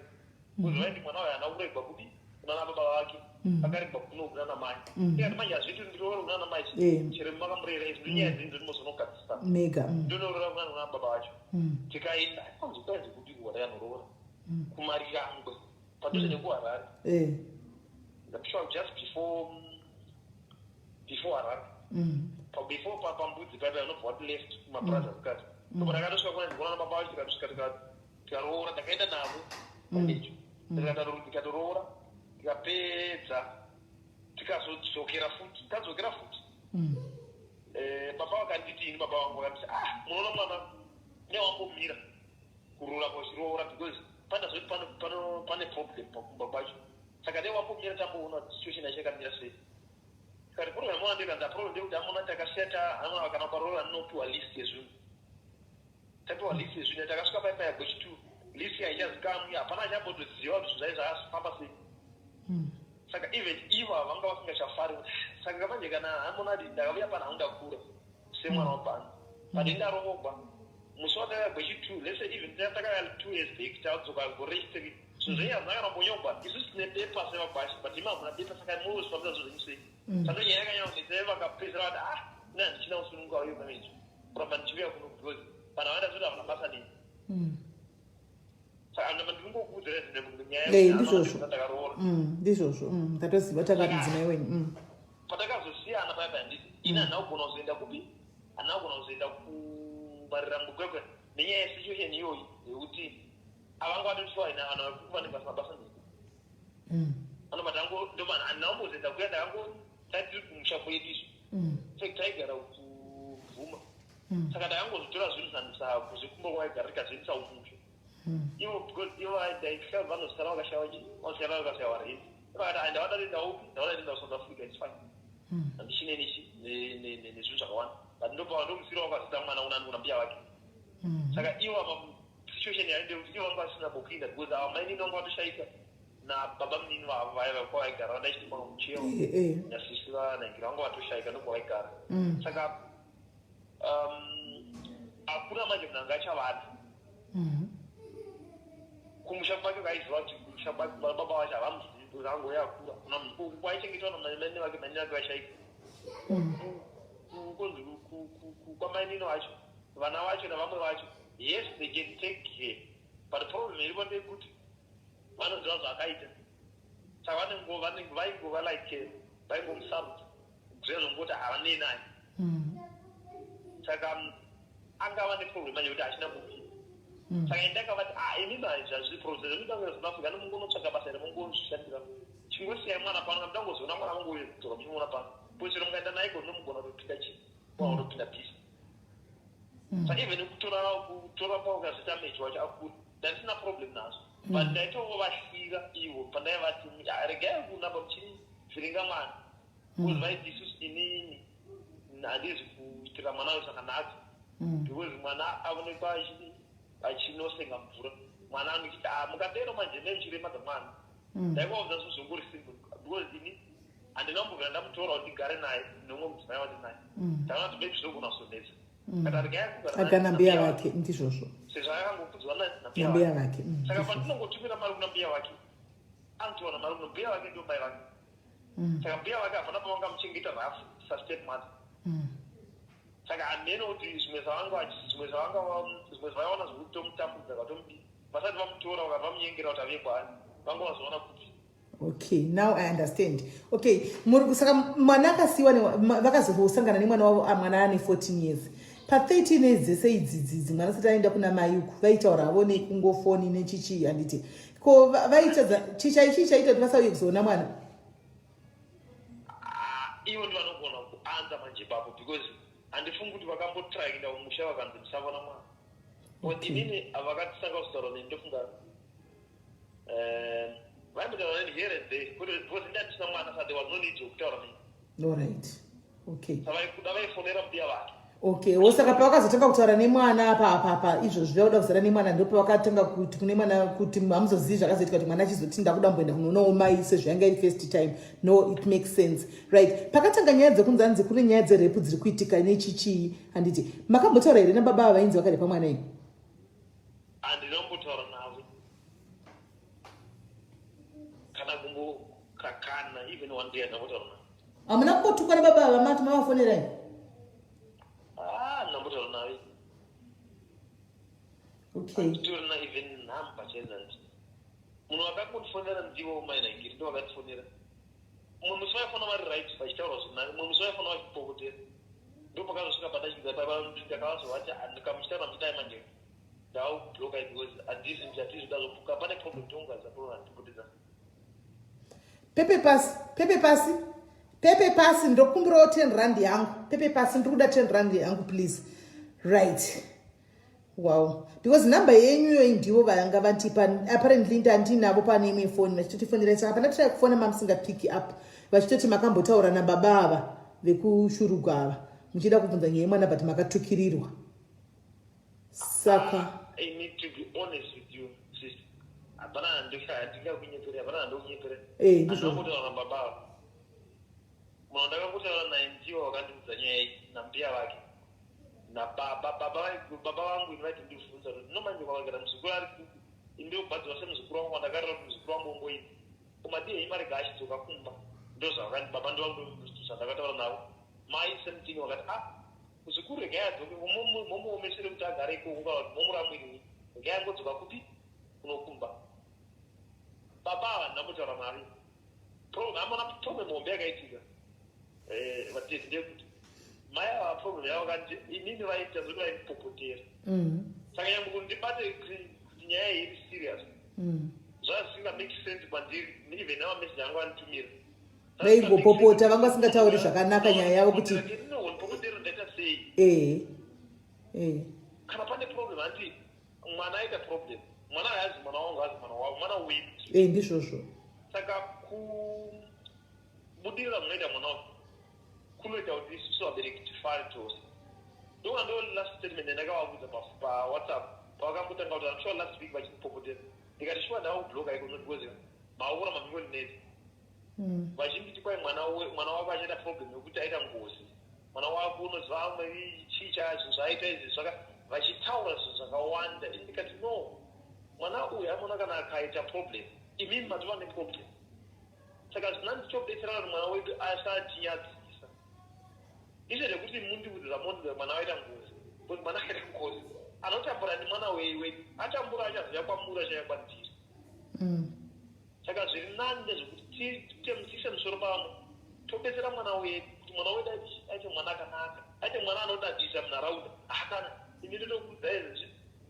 kuzovaiti mwana wayo hana kuregwa kudi kunana baba vake akaregwa kuno kunana mai ikati manje hazviti ndinoora kunana mai chere makamurera izvi nyaya dzinzo ndimozonogadzisa mega ndinoroora kunana baba vacho tikaenda kwanzi kuti warayanoroora kumariyangwe padhuze nekuharare sure just before harare before pambudzi paipa unobva wati left kumabrothers kati so ndakatosvika kunandikonana baba vacho tikaroora ndakaenda navo panecho tikatoroora tikapedza tikazokera futi tadzokera futi baba vakanditi ini baba vangu vakati munoona mwana newambomira kuroora kwazviroora because pandazoti pane problem pakumba kwacho saka newambomira tamboona situation yacho yakamira sei kati problem ona ndikanda problem ndekuti amona takasiyata amona kana ukaroora anopiwa list yezvinhu tapiwa list yezvinhu takasvika paipa yagwechi 2 list haichazikamwi hapana achambotoziva kuti zvinhu zvaizvafamba sei saka even iva vanga vasingachafari saka manje kana amona ti ndakauya pana handakura semwana wabhanzi but indarongogwa musi watakagwechi 2 lese even takaya 2 years big tadzoka gorechi 3 so zvenya zvakanambonyogwa isusu tine pepa sevagwashi but ima hamuna pepa saka muzvifambisa zvezvimusei sando nyaya yakanyaunisei vakapedzera vati ina ndichina kusununga uyo kamenji kuramba ndichiuya kuno because vanhu vanda zoti havana basa nei saka ndamba ndingokuudzira ndizvozvo ndizvozvo tatoziva takati dzimai wenyu patakazosiyana paipa handiti ina handina kugona kuzoenda kupi handina kugona kuzoenda kumarira mukwekwe nenyaya yesituation iyoyi yekuti avanga vatotiwa ina vanhu varikukuvanika mabasa nei ndomandomana handinaombozoenda kuya ndakangotati kumusha kwedu izvo seki taigara kuvhuma saka ndakangozotora zvinhu zvanisa kuzikumba kwaigara rikazendisa umusha ivo because ivo daisika vanozikana vakashava chii vanozikana vakashava rei vakati handavada kuenda upi ndavada kuenda kusouth africa its fine handichine nezvinhu zvakawanda but ndomusiro wakazita mwana unani kuna mbiya vake saka ivo situation yainde kuti ivo vanga vasina bokuinda because ava mainini vanga vatoshaika nababa munini vavo vaiva kwavaigara vandaichitima mucheo nasisi vanaingira vanga vatoshaika ndokwavaigara saka hakuna manje munhu anga achavada kumusha kwake kaiziva kuti kumusha kwake baba vacho havamuzivi because angoya akura kwaichengetwa namainini vake mainini vake vashaika kunzi kwamainini vacho vana vacho navamwe vacho yes they can take care but problem iripo ndeyekuti vanoziva zvakaita saka vaingova like vaingomusarudza zvezvongoti havanei naye saka angava neproblem anje kuti hachina kupinda saka indakavati inini hazviri problem zvemudango yeZouth Africa nomungonotsvaga basa ere mungozvishandira chingosiyai mwana pano mudangozoona mwana mungozoka muchimuona pano posero mungaenda naye ko nomugona kutopinda chii waunopinda pisa saka even kutora paukazita mechi wacho akuri handisina problem nazo but ndaitovashira ivo pandai vati regai kunamba muchini vhiringa mwana because vaidisusu inini handizi kuitira mwana we zvakanaka because mwana aonekwa achinosenga mvura mwana anochiti mukadero manje nemuchirema mwana ndaikwaudza zuzunguri simple because ini handinambogara ndamutora kuti ndigare naye nomwe mudzimai wati naye ndakana kuti maybe zvogona kusonetsa kana agana mbiya vake ndizvozvo sezvo akangokudzwa nambiya vake saka pandinongotumira mari kuna mbiya vake anotoona mari kuno mbiya vake ndio mai vake saka mbiya vake hapana pavanga muchengeta rafu sastep mata saka handeno kuti zvimwe zvavaona zvekutomutambudza vatomudi vasati vamutora vakabva vamunyengera kuti ave kwani vanga vazoona kuti okay, now I understand. Okay, saka mwana akasiwa vakazosangana nemwana wavo mwana ane 14 years. Pa 13 years dzese idzidzidzi mwana asati aenda kuna mai uku vaitaura vone kungofoni nechichi handiti. Ko vaita chicha ichi chaita kuti vasauye kuzoona mwana. Ivo ndi vanogona kuanza manje papo because handifungi kuti vakambotry kuenda kumusha vakanzi musavona mwana. But inini avakatisanga kutaura neni ndofunga vaimbotaura neni here and there because ndandisina mwana saka there was no need yokutaura neni. All right. Okay. Saka vaifonera mbiya vake. Okay, osaka pavakazotanga kutaura nemwana apa izvozvi vauda kuzara nemwana ndipo pakatanga kuti kune mwana kuti hamuzozivi zvakazoitika kuti mwana achizoti ndakuda kumboenda kunoonawo mai sezvainga iri first time. No, it makes sense. Right. Pakatanga nyaya dzekunzanzi kune nyaya dzerepu dziri kuitika nechichii handiti. Makambotaura here nababa vainzi vakarepa mwana iyi? Handinambotaura navo. Kana kumbokakana even one day handambotaura navo. Hamuna kumbotukwa nababa vamati mavafonerai? Nambotaura naye. Okay. Nditorina even namba chezanti. Munhu akakundifonera ndivo mainaikiri ndo vakatifonera. Mumwe musi vaifona vari right vachitaura zvinani, mumwe musi vaifona vachipokotera. Ndo pakazosvika padachidza ndakavazovati ndikamuchitaura mudai manje ndaubloka because handisi ndatizi ndazopuka pane problem tongaza problem handipoteza. Pepe pasi ndokumbirawo 10 rand yangu. Pepe pasi ndikuda 10 rand yangu please. Right. Wow. Because number yenyu ndivo vanga vantipa apparently ndandinavo pane imwe phone vachitotifonera saka pana try kufona mamusinga pick up vachitoti makambotaura nababa ava vekushurugu ava muchida kubvunza nyaya yemwana but makatukirirwa. Saka I need to be honest with you sister. Hapana ndingakunyepera hapana ndokunyepera. Ndinotaura nababa ava. Munhu ndakangotaura naye ndiwo wakandiudza nyaya iyi nambiya vake nababa vangu invati ndibvunza kuti nomanje kwakagara muzukuru ari kuku indiobhadzirwa semuzukuru wangu wandakarira kuti muzukuru wangu ongoini komadiye imarega achidzoka kumba ndozvavakandi baba ndovandondakataura navo mai semtini vakati muzukuru regai adzoke momuomesere kuti agare iko ungava kuti momuramwiri regai angodzoka kupi kunokumba baba ava ndambotaura naye hamona problem hombe yakaitika vatete ndekuti mai ava problem yavo kanti inini vaita zoti vaipopotera saka nyangwe kuti ndibate kuti nyaya iyi iri serious zvazvisinga make sense kwandiri even namameseji angu anitumira vaingopopota vanga vasingatauri zvakanaka nyaya yavo kuti popotero ndaita sei kana pane problem handi mwana aita problem mwana haazi mwana wangu haazi mwana wavo mwana weiti ndizvozvo saka kubudirira munoita mwana wavo kunoita kuti isusu vabereki tifare tose ndonga ndo last statement ndakavaudza pawhatsapp pavakambotanga kuti amsure last week vachipopotera ndikati shuwa ndavakubloka iko notikozera maura mamingoni neti vachinditi kwai mwana wako achaita problem yokuti aita ngozi mwana wako unoziva chicha zvinhu zvaaita izvi vachitaura zvinhu zvakawanda ndikati no mwana uyu amona kana akaita problem imimi matova neproblem saka zvinanditobetsera kuti mwana wedu asatinyadzisa izvo zvekuti mundiudzira mondira mwana waita ngozi kuti mwana akaita ngozi anotambura nemwana wedu atambura achaziva kwamura chaya kwandiri saka zviri nani ndezvekuti titemutise musoro pamwe tobetsera mwana wedu kuti mwana wedu aite mwana akanaka aite mwana anodadisa munharaunda akana ini ndinokuudza izvezvi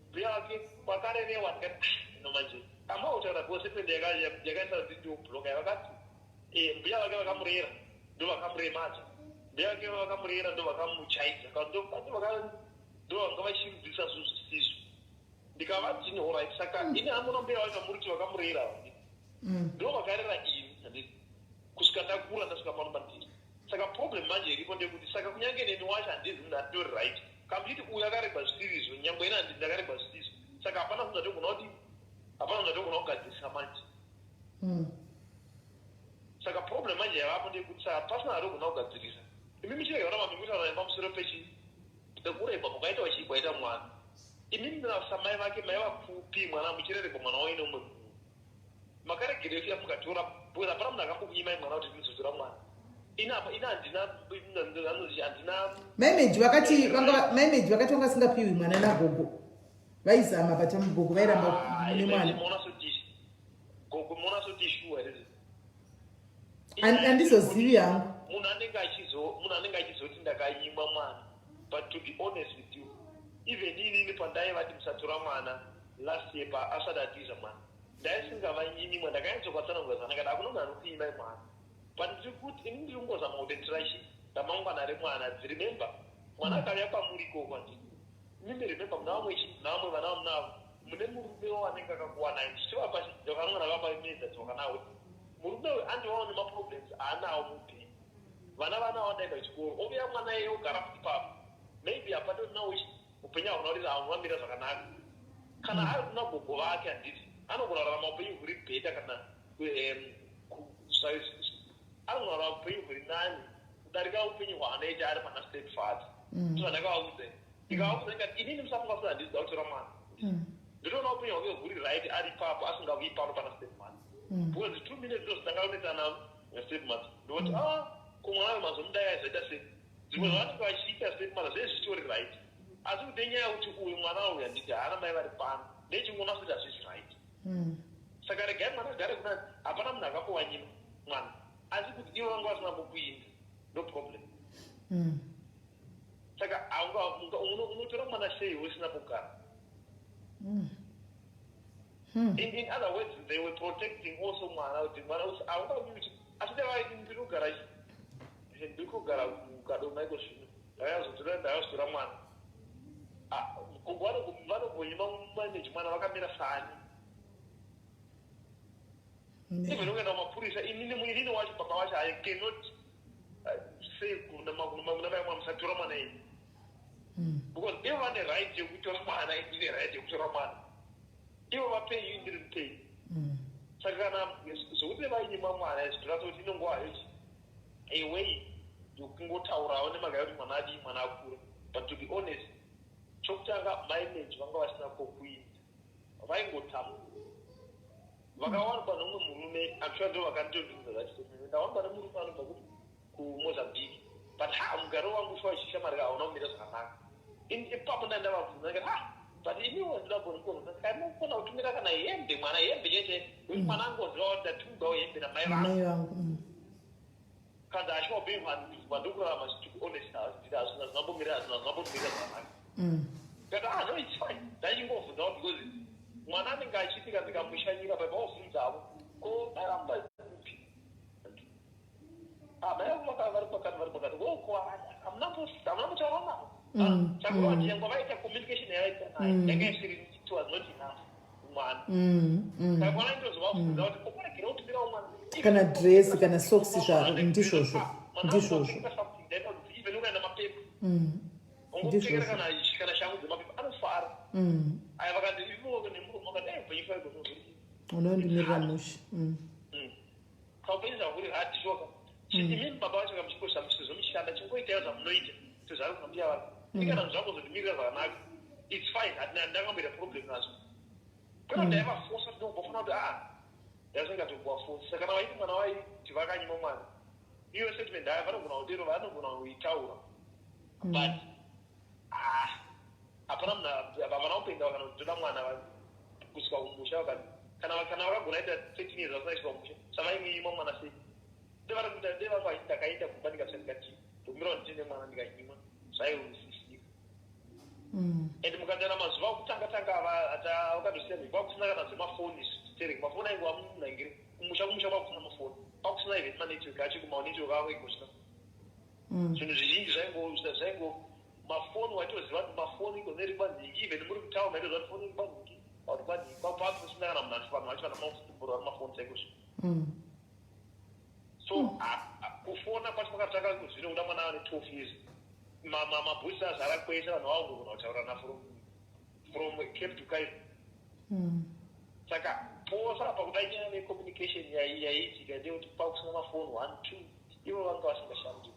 mbuya wake wakarerewa ndikati nomanje amautaura gosependi yakaisa ndindobloka yavakati mbuya vake vakamurera ndo vakamuremaza mbuya vake vakamurera ndo vakamuchaidza ndo vanga vachirudzisa zvinhu zvisizvo ndikavadzini alright saka ini amunombera vakamuriti vakamurera ndo vakarera ini handiti kusvika ndakura ndasvika pano pandiri saka problem manje iripo ndekuti saka kunyange nemi wacho handizi munhu atori right kamuditi uyu akaregwa zvitirizo nyangwe ina handii ndakaregwa zvitirizo saka hapana munhu atogona kuti hapana munhu atogona kugadzirisa manje saka problem manje yavapo ndekuti saka pasina atogona kugadzirisa imi michirega kuti mamimutaura pamusoro pekuregwa mukaita vachiibwa ita mwana imimi samai vake mai vakupi mwana muchireregwa mwana waine umwe munhu makaregerefiya mukatora because hapana munhu akambokunyimai mwana kuti ndinozotora mwana ina handina maimeji vakati vangasingapiwi mwana nagogo vaizama patamugogo vairamba mune mwana gogo mona soti shuwa here handizozivi hangu munhu anenge achizoti ndakanyimwa mwana but to be honest with you even inini pandaivati musatora mwana last year paasati atiza mwana ndaisingavanyimwa ndakanyatsokwatsanangura zvanakati hakuna munhu anokuimai mwana but ndiri kuti ini ndiri kungozama kutendirashi ramangwana remwana remember mwana akauya pamuri koko ndii mimi remember muna vamwe vana vamunavo mune murume wanenge akakuwanai ndichitiva pashi ndakanongana vapamedza dzokanawe murume uyu andivawo nemaproblems aanawo mupenyu vana vanawo ndaenda chikoro ovuya mwana iye ogara ipapo maybe hapatorinawo upenyu hakuna kuti havamira zvakanaka kana ari kuna gogo vake handiti anogona kurarama upenyu huri bheta kana anogona kurarama upenyu huri nani kudarika upenyu hwaanoita ari pana step father zvandakavaudza ndikavaudza ngati inini musafunga handiziva kutora mwana nditoona upenyu hwake huri right ari ipapo asingavi pano pana step mother because 2 minutes ndo zvindangaonetana nestep mother ndoti kumwana mazomudai aizaita sei dzimwe zvavanenge vachiita step mother zvee zvichitori right asi kuti nenyaya yekuti uyu mwana uyu handiti haana mai vari pano nechingona kuti hazvisi right saka regai mwana agare kunani hapana munhu akambowanyima mwana asi kuti ivo vanga vasina kukuinda no problem saka unotora mwana sei usina kugara in other words they were protecting also mwana kuti mwana aungamuti asidavaiti ndiri kugara mukadomaiko zvino ndakazotora mwana vanogonyima maneji mwana vakamira sani even ukaenda kumapurisa inini wacho baba wacho I cannot say kuna mai musatora mwana ini because ivo vane right yekutora mwana ine right yekutora mwana ivo vapeyi ndiri mupeyi saka kana zvokuti vainyima mwana zvitorasa kuti inongovayochi away yokungotaurawo nemagaya kuti mwana adii mwana akura but to be honest chokutanga maimeji vanga vasina kokuinda vaingotama vakawanikwa nomumwe murume actually ndo vakanditodunza zvachitomene ndawanikwa nemurume anobva kumozambique but mugaro wangu swa chishamarika hauna kumira zvakanaka ipapo ndandavabvunza ndikati but iniwo ndinagona kanokona kutumira kana hembe mwana hembe chete kuti mwana angoziva kuti ndatumgawo hembe namai vangu kanzi achiwaupenyu vandokurarama honest hazvina zvinambomira zvakanaka kati no it's fine ndachingovhunzawo because mwana anenge achiitika ndikamushanyira papaovhunzavo ko aramba upi vari pakati hamuna mutaura navo saka nyangwa vaita communication yavaita naye yanga isiri it was not enough mwana saka mwana ndozovabvunza kuti kokuregera kutumirawo mwana kana dress kana socks zvaro ndizvozvo even ukaenda mapepa ungopfekera kana shangu dzemapepa anofara aya vakati ivo nemurume vakati aipenyu unondimirira mushi kaupenyu zvakuri hadi shoka imini baba vacho kamuchikosha muchizomushanda chingoitayo zvamunoita tozvari kunambuya vake ikana zvakuzotimirira zvakanaka its fine handangamboita problem nazvo kana ndaivafosa ndinobofana kuti ndasingatokuvafosa saka kana vaiti mwana vaiti vakanyima mwana iyo statement aya vanogona kudero vanogona kuitaura but hapana munhu vavana kupenga vakanotoda mwana kusvika kumusha kana vakagona ita 13 years vasina kusvika kumusha savaimuyima mwana sei ndevanga ndakaita kumba ndikasvika ndikati ndomirawo nditine mwana ndikanyima zvaihusisika and mukatana mazuva okutanga vakatosiya kwakusina kana zvemafoni stereo mafoni ainge vamunangire kumusha kwakusina mafoni kwakusina even manetwork acho kumanetwork avo ingosina zvinhu zvizhinji zvaingo mafoni waitoziva kuti mafoni ikoneri kwanhingi even muri kutaura maitoziva kuti foni iri kwanhingi auri kwanhingi kwapakusindakana munhu achifana vachivana mausimbura mafoni chaizvo. So kufona kwacho kwakatanga kuzvino kuda mwana ane 12 years mabhusi azara kwese vanhu vaungogona kutaurana from Cape to Cairo. Saka posa pakuda nyaya necommunication yaiitika ndeyekuti pakusina mafoni 1 2 ivo vanga vasingashandi.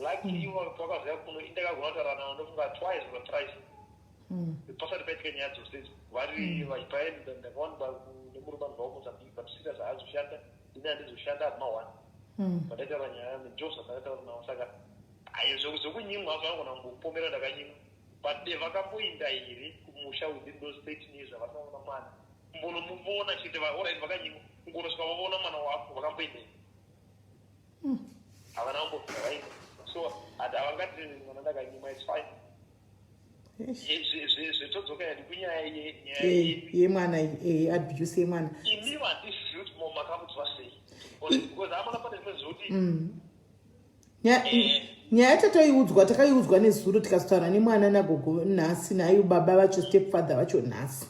Luckily ivo vakaziva kuno indakagona kutaura navo ndofunga twice or thrice pasati paitika nyaya dzose vari vachipaenda ndakaonba nemurume vanhu vakumozambique but serious haazoshanda ine handizoshanda ari ma1 pandaitaura nyaya nejosa ndakataura navo saka zvokunyimwa zvangona ngopomera ndakanyimwa but vakamboinda here kumusha within those 13 years avasinaona mwana mbonomuona chete orit vakanyimwa ngonosvika vavaona mwana wako vakamboinda havana vambobvira vainda so hati havangati mwana ndakanyimwa its fine. Zvitodzoka yadi kunyaya yemwana abuse yemwana imi vandizivi kuti makamudzwa sei because amana pane zvimwe zvokuti nyaya yatatoiudzwa takaiudzwa nezuro tikazotaura nemwana nagogo nhasi nayo baba vacho stepfather vacho nhasi.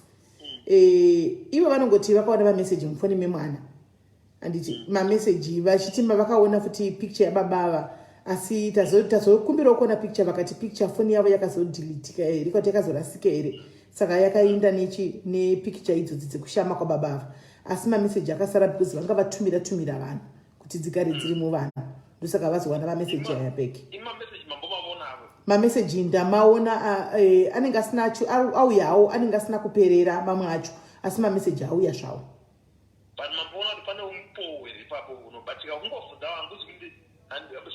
Ivo vanongoti vakaona mameseji mufoni memwana handiti mameseji vachitima vakaona futi picture yababava asi tazokumbirawo kuona picture vakati picture foni yavo yakazodhilitika here ikati yakazorasika here saka yakaenda nepicture idzodzi dzekushama kwababava asi mameseji akasara because vanga vatumira vanhu kuti dzigare dziri muvanhu ndosaka vazowana mameseji aya beki. Mameseji ndamaona anenge asina acho auyawo anenge asina kuperera mamwe acho asi mameseji auya zvawo. But mamboona kuti pane umpowe ipapo unobatika ungofunda wangu kuti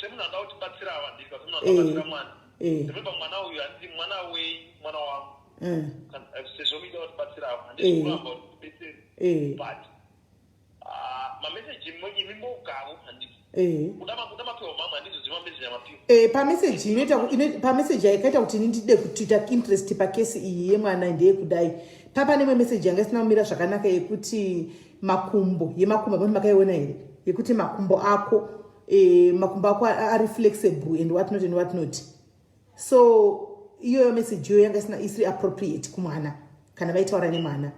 semunhu anda kutibatsira avandika semunhu andabatsira mwana ndinopa mwana uyu handiti mwana mwana wangu sezvo muida kutibatsira avo handisi kuramba kutibetsere but mameseji imi mogavo handiti kuda mapiwa mamwe handizoziva mameseji amapiwa pameseji yakaita kuti ndide kuita interest pakesi iyi yemwana ndeyekudai papane memeseji yanga isina kumira zvakanaka yekuti makumbo yemakumbo makaiona here yekuti makumbo ako ari flexible and what not. So iyo message yo yanga isiri appropriate kumwana kana vaitaura nemwana.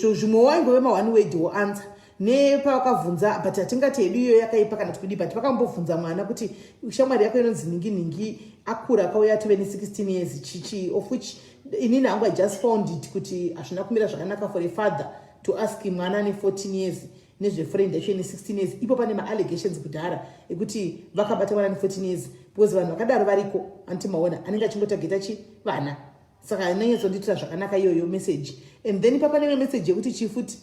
So zvimwe waingove ma1 word woanswer nepavakabvunza but hatingati hedu iyo yakaipa kana tikudi but vakambobvunza mwana kuti shamwari yako inonzi ningi akura akauya tove ne16 years chichi of which inini hangu I just found it kuti hazvina kumira zvakanaka for a father to ask mwana ane 14 years nezvefriend yacho ine 16 years ipo pane ma-allegations kudhara ekuti vakabata mwana ne14 years because vanhu vakadaro variko antimaona anenge achingotageta vana saka ananyatsonditira zvakanaka iyoyo message and then papa nemwe message yekuti chifuti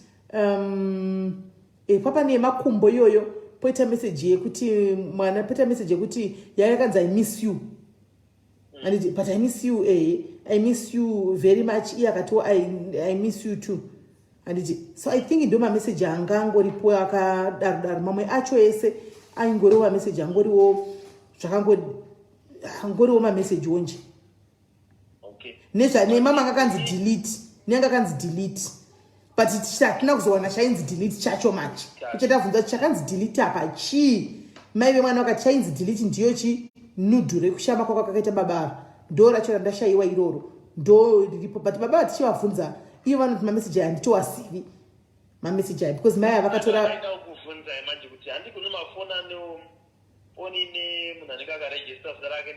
papa nemakumbo iyoyo poita message yekuti mwana poita message yekuti yakanzi I miss you and but I miss you I miss you very much iye akatiwo I miss you too and so I think ndo message anga angoripo akadaro mamwe acho ese aingoriwo message angoriwo zvakangoriwo message onje nezvanemama akakanzi delete nenga kanzi delete but hatina kuzowana chainzi delete chacho machi kuchatavhunza kuti chakanzi delete apa chii maive mwana wakati chainzi delete ndiyo nudhu rekushama kwako kakaita baba ndo racho randashayiwa iroro ndo riripo but baba tichivabvunza iyo vanoti mameseji aya handitowasivi mameseji aya because mai avakatora kuvhunza manje kuti handi kune mafoni anefoni nemunhu anenge akarejista zita rake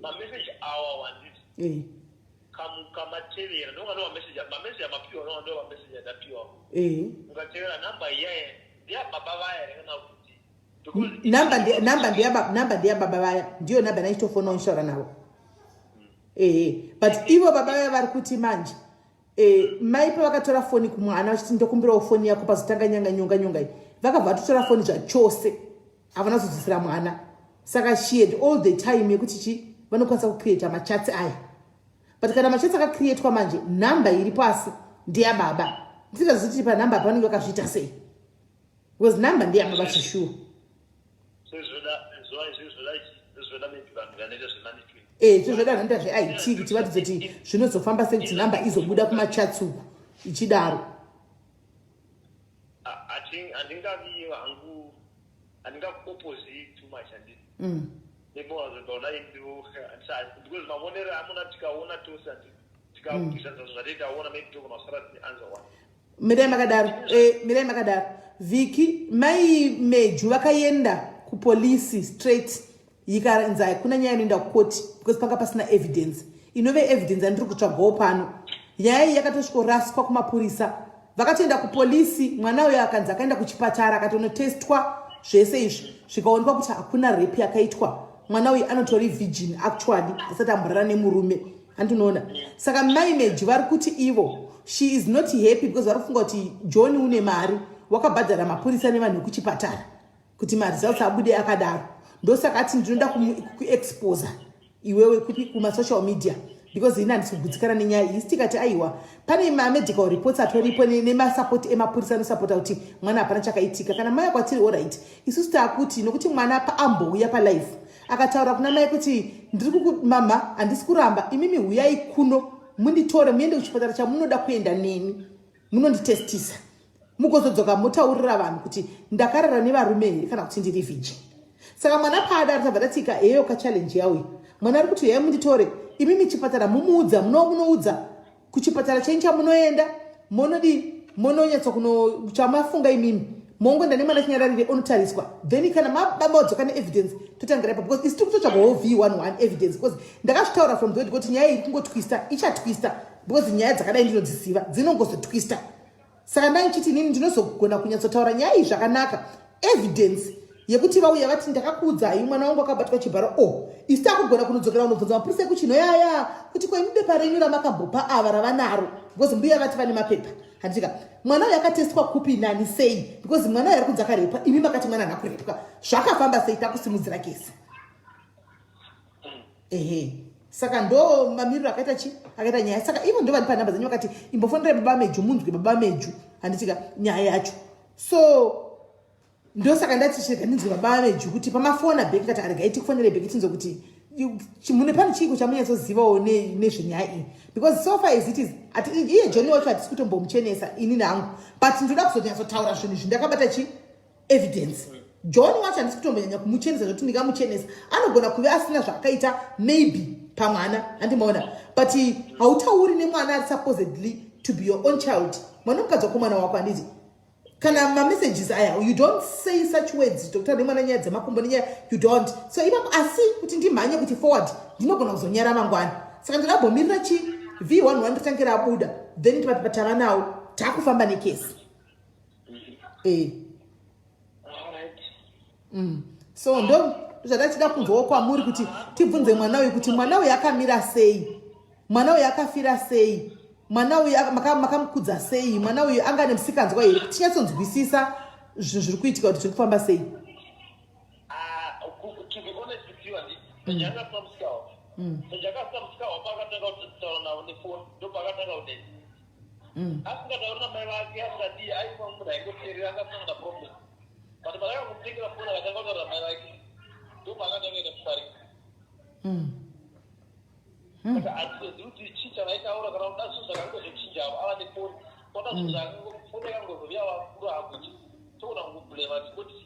mameseji awa wanditi kamatevera ndonga ndo mameseji amapiwa ndonga ndo mameseji adapiwa ungatevera namba iyaye ndeyababa vaya rekana kuti namba ndeyababa vaya ndiyo namba naitofona unshora navo but ivo baba vaya vari kuti manje mai pavakatora foni kumwana vachiti ndokumbirawo foni yako pazotanga nyonga iyi vakabva vatotora foni zvachose havana kuzodzosera mwana saka she had all the time yekuti vanokwanisa kucreata machatsi aya but kana machatsi akacreatwa manje namba iri pasi ndeyababa ndisingazoti panamba pavanenge vakazviita sei because namba ndeyababa chishuwa zvozvoda zvanoita zveIT kuti vatidze kuti zvinozofamba sei kuti namba izobuda kumachatsuku ichidaro handingakuopposite too much handiti nebona zvaona indu because maonero amuna tikaona tose tikakuisa zvataitaona maybe togona kusara tine answer one. Mirai makadaro Viki mai Meju vakaenda kupolisi straight yikaranza kuna nyaya inoenda kukoti because panga pasina evidence inove evidence andiri kutsvagawo pano. Nyaya iyi yakatosvikoraswa kumapurisa vakatoenda kupolisi mwana uyo akanzi akaenda kuchipatara akatonotestwa zvese izvi zvikaonekwa kuti hakuna rape yakaitwa mwana uyu anotori virgin actually asati amborana nemurume andinoona. Saka mai Meju vari kuti ivo she is not happy because vari kufunga kuti John une mari wakabhadhara mapurisa nevanhu kuchipatara kuti maresults abude akadaro ndosaka ati ndinoda kuexposa iwewe kumasocial media because ina handisi kugutsikana nenyaya iyi tikati aiwa pane mamedical reports atoripo nemasapoti emapurisa anosapota kuti mwana hapana chakaitika kana mai kwatiri allright isusu taakuti nokuti mwana paambouya palife akataura kuna mai kuti ndiri mama handisi kuramba imimi huyai kuno munditore muende kuchipatara chamunoda kuenda neni munonditestisa mugozodzoka mutaurira vanhu kuti ndakarara nevarume here kana kuti ndiri virgin. Saka mwana paada tabva tatika heyo kachallenge yawo mwana ari kuti yeye munditore imimi chipatara mumuudza munoudza kuchipatara chenyu chamunoenda mononyatsa kuno chamafunga imimi mongoenda nemwana chinyararire onotariswa then kana mabamodzoka neevidence totangira ipapo because isi tiri kutotsvagawo v11 evidence because ndakazvitaura from the word kuti nyaya iri kungotwista ichatwista because nyaya dzakadai ndinodziziva dzinongozotwista. Saka ndaichiti nini ndinozogona kunyatsotaura nyaya iyi zvakanaka evidence yekuti vauya vati ndakakuudzai mwana wangu akabatwa chibharo isi takugona kunodzokera unobvunza mapurisa ekuchinoyaya kuti kwemubepa renyu ramakambopa ava ravanaro because mbuya vati vane mapepa handitika mwana uyu akatestwa kupi nani sei because mwana uyu ari kunzi akarepwa imi makati mwana hana kurepwa zvakafamba sei takusimudzira kesi saka ndo mamiriro akaita nyaya saka ivo ndo vani panhamba dzenyu vakati imbofonere baba Meju munzwi baba Meju handitika nyaya yacho so ndosaka ndati shega ndinzwi baba Meju kuti pamafona bheki kati aregai tikufonere bheki tinzo kuti mune pane chiko chamunyatsozivawo nezvenyaya iyi because so far as it is iye John wacho hatisi kutombomuchenesa ini nangu but ndoda kuzonyatsotaura zvinhu zvindakabata evidence. John wacho handisi kutombonyanya kumuchenesa zvoti ndingamuchenesa anogona kuve asina zvakaita maybe pamwana handimaona but hautauri nemwana ari supposedly to be your own child mwana mukadzi wako mwana wako handiti kana mamessages aya you don't say such words tokutaura nemwana nyaya dzemakumbo nenyaya you don't so ipapo asi kuti ndimhanye kuti forward ndinogona kuzonyara mangwana saka ndinabhomirira v11 totangira abuda then tava nawo taakufamba nekesi so ndo zvadachida kunzwawo kwamuri kuti tibvunze mwana uyu kuti mwana uyu akamira sei mwana uyu akafira sei mwana uyu makamukudza sei mwana uyu anga nemusikanzwa here kuti tinyatsonzwisisa zvinhu zviri kuitika kuti zviri kufamba sei. asingataura mai vake asati aifamuda aingoteerera akasangana problem but pakakamutekera foni akatanga kutaura mai vake ndopakatangenda kufarika saka hatizozivi kuti chii chavaitaura kana kuda zvinhu zvakangozochinjawo ava nefoni koda zvinhu zvakangofoni yakangozovia vakuru akuti togona kungoblema tikoti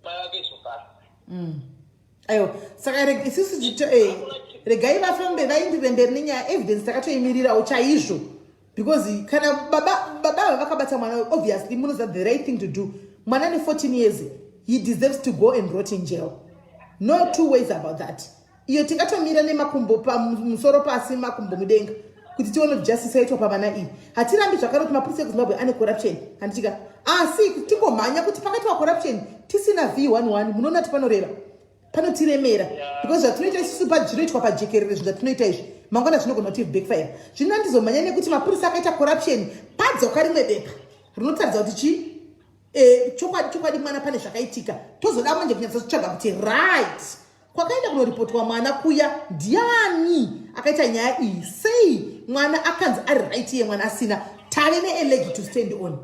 mai vake izvokara aiwa saka isusu regai vafambe vaindire mberi nenyaya evidence takatoimirirawo chaizvo because kana baba vakabata mwana obviously munoziva the right thing to do mwana ane 14 years he deserves to go and rot in jail no two ways about that. Iyo tingatomira nemakumbo pamusoro pasi makumbo mudenga kuti tione justice yaitwa pavana iyi hatirambi zvakare kuti mapurisa ekuzimbabwe ane corruption handitika asi tingomhanya kuti pakati pacorruption tisina v11 munoona kuti panoreva panotiremera because zvatinoita isusu zvinoitwa pajekerere zvinhu zvatinoita izvi mangwana zvinogona kuti backfire zvino handizomhanya nekuti mapurisa akaita corruption padzoka rimwe bepa rinotaridza kuti chokwadi mwana pane zvakaitika tozoda manje kunyatsotsvaga kuti right kwakaenda kunoripotwa mwana kuya ndiani akaita nyaya iyi sei mwana akanzi ari right ye mwana asina tave neleg to stand on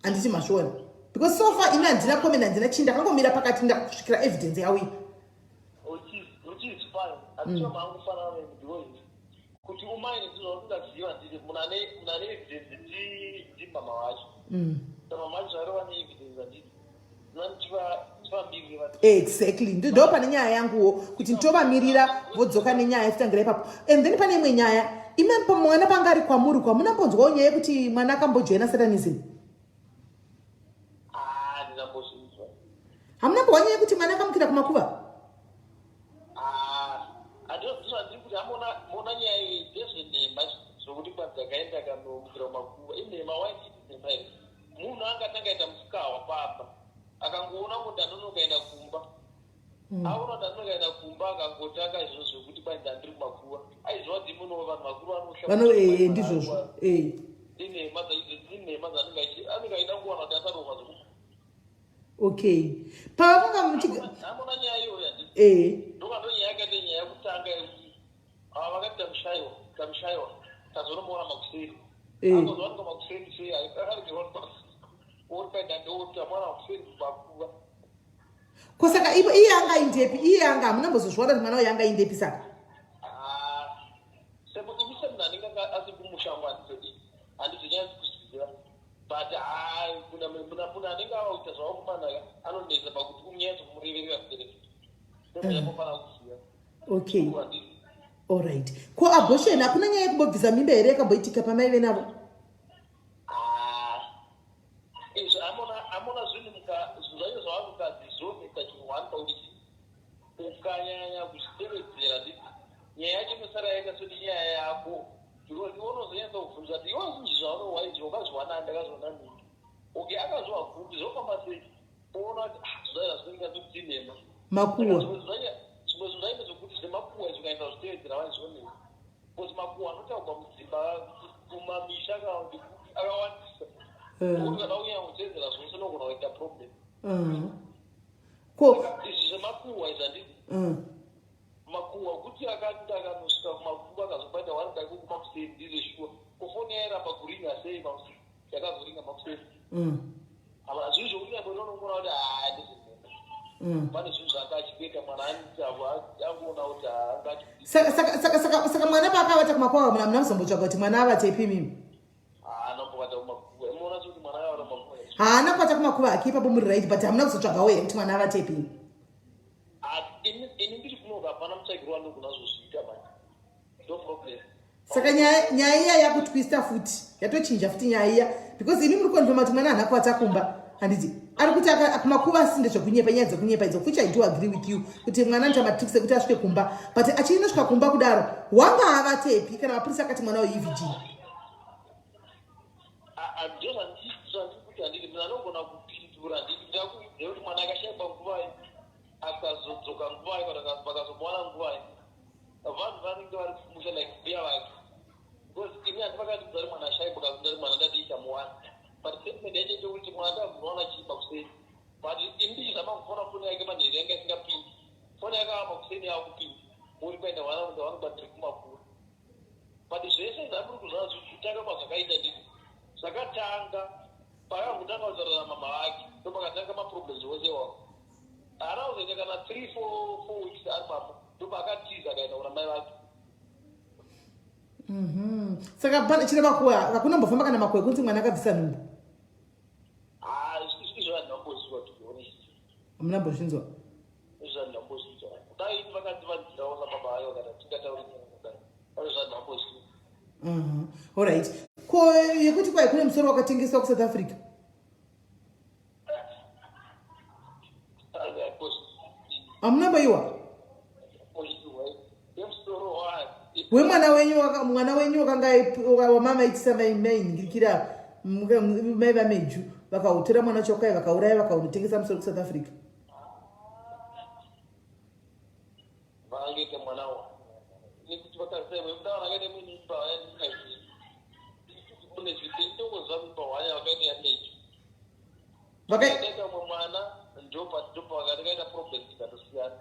handiti mazviona because so far ina handina comment handina chinda kangomira pakati ndakusvikira evidence yauya kuti umaine zvinondaziva ndiri munane evidence ndimama wacho mama wacho zvarova neevidence anditi zvinotipa exactly ndo pane nyaya yanguwo kuti nditovamirira vodzoka nenyaya yafitangira ipapo. And then pane imwe nyaya imwe mwana panga ari kwamuri kwamunambonzwawo nyaya yekuti mwana akambojoina satanism? Hamunambowa nyaya yekuti mwana akamukira kumakuva? Mona nyaya ndezvenhema zvokuti kwadzakaenda kanomukira kumakuva inhema wainhema iyi munhu angatanga aita musikawa papa akangoona kuti andinokaenda kumba aona kuti andinokaenda kumba akangotanga izvo zvokuti kwai ndandiri kumakuva aiziva kuti muno vanhu vakuru ndizvozvo inhema dzinhema dzanenge aida kuwana kuti asaroma zvokuti okay pavakanga amona nyaya iyoyo ndokando nyaya yakaite nyaya yekutanga yekuti ava vakati tamushayiwa tazonomuona makuseri akozovanika makuseri sei akaregerwa uri paidandouta mwana makuseri kumakuva kosaka iye angaindepi? Iye anga hamunambozozviona kuti mwana uyo angaindepi saka? sekuti mise munhu anenge asi kumushango handizonyanzi kuzivira but munhu anenge avakuita zvavakumanaka anonetsa pakuti unyanzi kumureverera kubereki ndoyapofanira kuziva. Okay, alright. Ko abortion hakuna nyaya yekubobvisa mimba here yakamboitika pamaive navo? amona zvinhu zvaio zvavakukadzi zvonetsa chinhu pauti ukanyanya kuzvitevedzera nditi nyaya yacho inosara yakasoti nyaya yako unozonyatsa kubvunza kuti iwo zvinji zvaunowaiti wakazviwana ndakazviona nini okay akazviwa kuti zvofamba sei oona kuti zvaira zvinengazokuti nhema makuwa zvimwe zvinhu zvaine zvokuti zvemakuwa zvikaenda zvitevedzera vaizvionei kuti makuwa anotaurwa mudzimba kumamisha akawandisa kuti kana unyanya kutevedzera zvose nogona kuita problem izvi zvemakuwa izvi handiti makuwa kuti akati akanosvika kumakuva akazobaita waridako kumakuseni ndizvo shuwa kufoni yairamba kuringa sei makuseni yakazoringa makuseni zvinhu zvokuti nyambononongona kuti ndizvinhema pane zvinhu zvakachipeta mwana angoona kuti saka mwana paakavata kumakuva munamuzombotsvaga kuti mwana avatepi mimi? anambovata kumakuva imoona kuti mwana akavata kumakuva haana kuvata kumakuva ake ipapo muri right but hamuna kuzotsvagawo here kuti mwana avatepi? ini ndiri kunoka hapana mutsvagiro wanogona zozviita mani no problem. Saka nyaya iya yakutwista futi yatochinja futi nyaya iya because ini muri konfirma kuti mwana haana kuvata kumba handiti ari kuti kumakuva asinde zvekunyepa nyaya dzekunyepa idzo which I do agree with you kuti mwana anoita matricks ekuti asvike kumba but achinosvika kumba kudaro wanga avatepi kana mapurisa akati mwana weEVG? ndozvandikuti handiti munhu anogona kupindura ndikuti mwana akashaipa nguva akazodzoka nguva kana vakazomwana nguva vanhu vanenge vari kumusha like mbuya vake because ini handi vakatidza ri mwana ashaipa kakunda ri mwana ndadiita muwana but statement yacho ndekuti mwana ndaakunoona chiipa kuseni but ini ndichizama kufona foni yake manheri yanga isingapindi foni yake ava makuseni yava kupinda uri kuenda vana kuti vanobatiri kumakuru but zvese zvamuri kuzvana zvitanga pazvakaita nditi zvakatanga pakangotanga kutaurira mama vake ndopakatanga maproblems ose iwawo haana kuzoita kana 3-4 weeks ari mama ndopakatiza akaenda kuna mai vake. Saka chine makuwa hakunombofamba kana makuwa ekuti mwana akabvisa nhumbu? izvo handinamboziva to be honest. Hamunambozvinzwa? izvo handinambozvinzwa dai vakandivadzirawo sababa vayo kana tingatauri nyaya izvo handinamboziva. Alright. Ko yekuti kwai kune musoro wakatengeswa kuSouth Africa? Hamunamboiwa? Wemwana wenyu wakanga wamama itisa mainhingirikira mai vameju vakautora mwana chokai vakauraya vakautengesa musoro kuSouth Africa? vangaita mwana nekuti vakasema kudava vakaita munyimba vayaningaii kune zvitendoko zvamimba hwanya vakaita yameju vakaita umwe mwana ndopa vakati kaita problem dzikatosiyana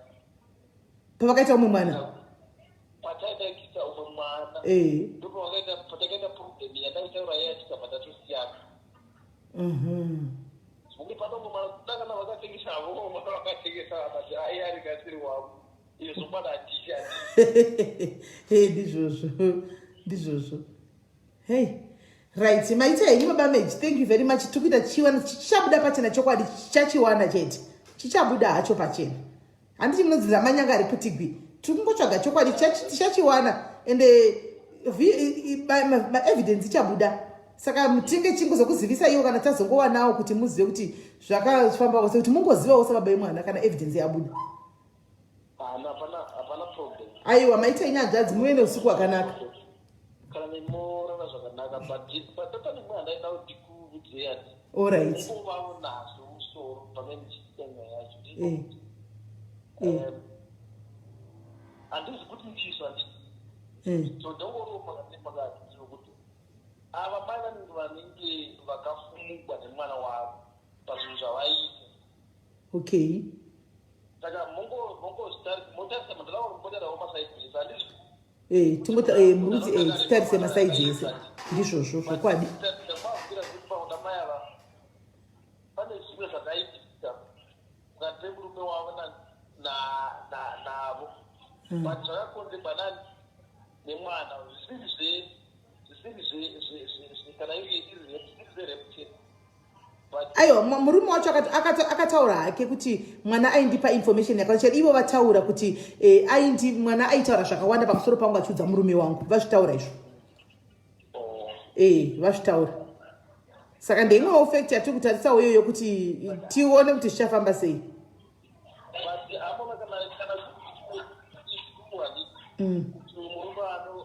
pavakaita umwe mwana pataita kuita umwe mwana ndopa vakaita patakaita problem yadaitaura yaya tikabva tatosiyana zvekuti pata umwe mwana kudakana vakatengesa avo mwana vakatengesa vati ai ari kasiri wavo izvo mwana handisha ndizvozvo hey right maita henyu baba Meji, thank you very much. Tikuita chiwana chichabuda pachena chokwadi chichachiwana chete. chichabuda hacho pachena. Handiti munonzira manyanga ari kutigwi. Tiri kungotsvaga chokwadi tichachiwana ende evidence ichabuda. Saka mutinge chingozokuzivisa iwo kana tazongowanawo kuti muzive kuti zvakafamba kuti mungozivawo sababa vemwana kana evidence yabuda. Hapana problem. Aiwa maita inyanzvadzi muve neusiku hwakanaka. Kana nemorana zvakanaka but pane mwana aida kuti kuudzeya. All right. Ungovawo nazo musoro pamwe muchiitenga yacho. Handisi kuti muchiiswa so ndongoro pakati kuti ava mai vanenge vakafumugwa nemwana wavo pazvinhu zvavaita. Okay. Saka motarisa mandaraunda mbotarawo masaidzi handisi munoti titarise masaidzi ese ndizvozvo zvokwadi. Ndamavira mai ava pane zvimwe zvakaitika mukati pemurume wavo navo but zvakakonzerwa nani nemwana zvisiri kana iri zvereputeni. Aiwa murume wacho akataura hake kuti mwana aindipa information yakachera. Ivo vataura kuti mwana aitaura zvakawanda pamusoro pangu achiudza murume wangu. Vazvitaura izvo. Vazvitaura. Saka ndeimwewo fact yatiri kutarisawo iyoyo kuti tione kuti zvichafamba sei. Murume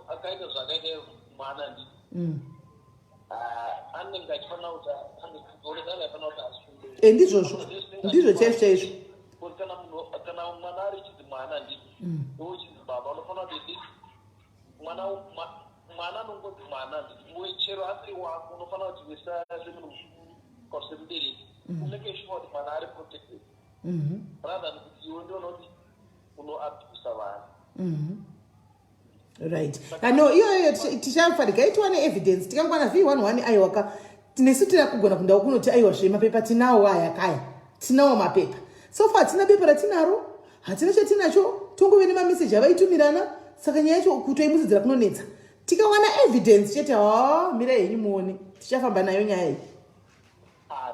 akaita zvakaita mwana anenge achifanira kuti ndizvo chaizvo. Kana mwana ari chidzi mwana ndochidzi baba unofanira kuti mwana anongoti mwana chero asiri wako unofanira kuti wesasemunhu kwasemubereki umeke sure kuti mwana ari protected rather than kuti iwe ndiona kuti unoabhusa vanhu. Right. No, iyoyo tichafarika itiwane evidence tikangwana V11 aiwaka tinesu tira kugona kunda kunoti aiwa zvemapepa tinawo ayakaya tinawo mapepa so far tina bepa ratinaro hatina chatinacho tongove nemameseji avaitumirana saka nyaya yacho kutoimusidzira kunonetsa tikawana evidence chete mira henyu muone tichafamba nayo nyaya iyi.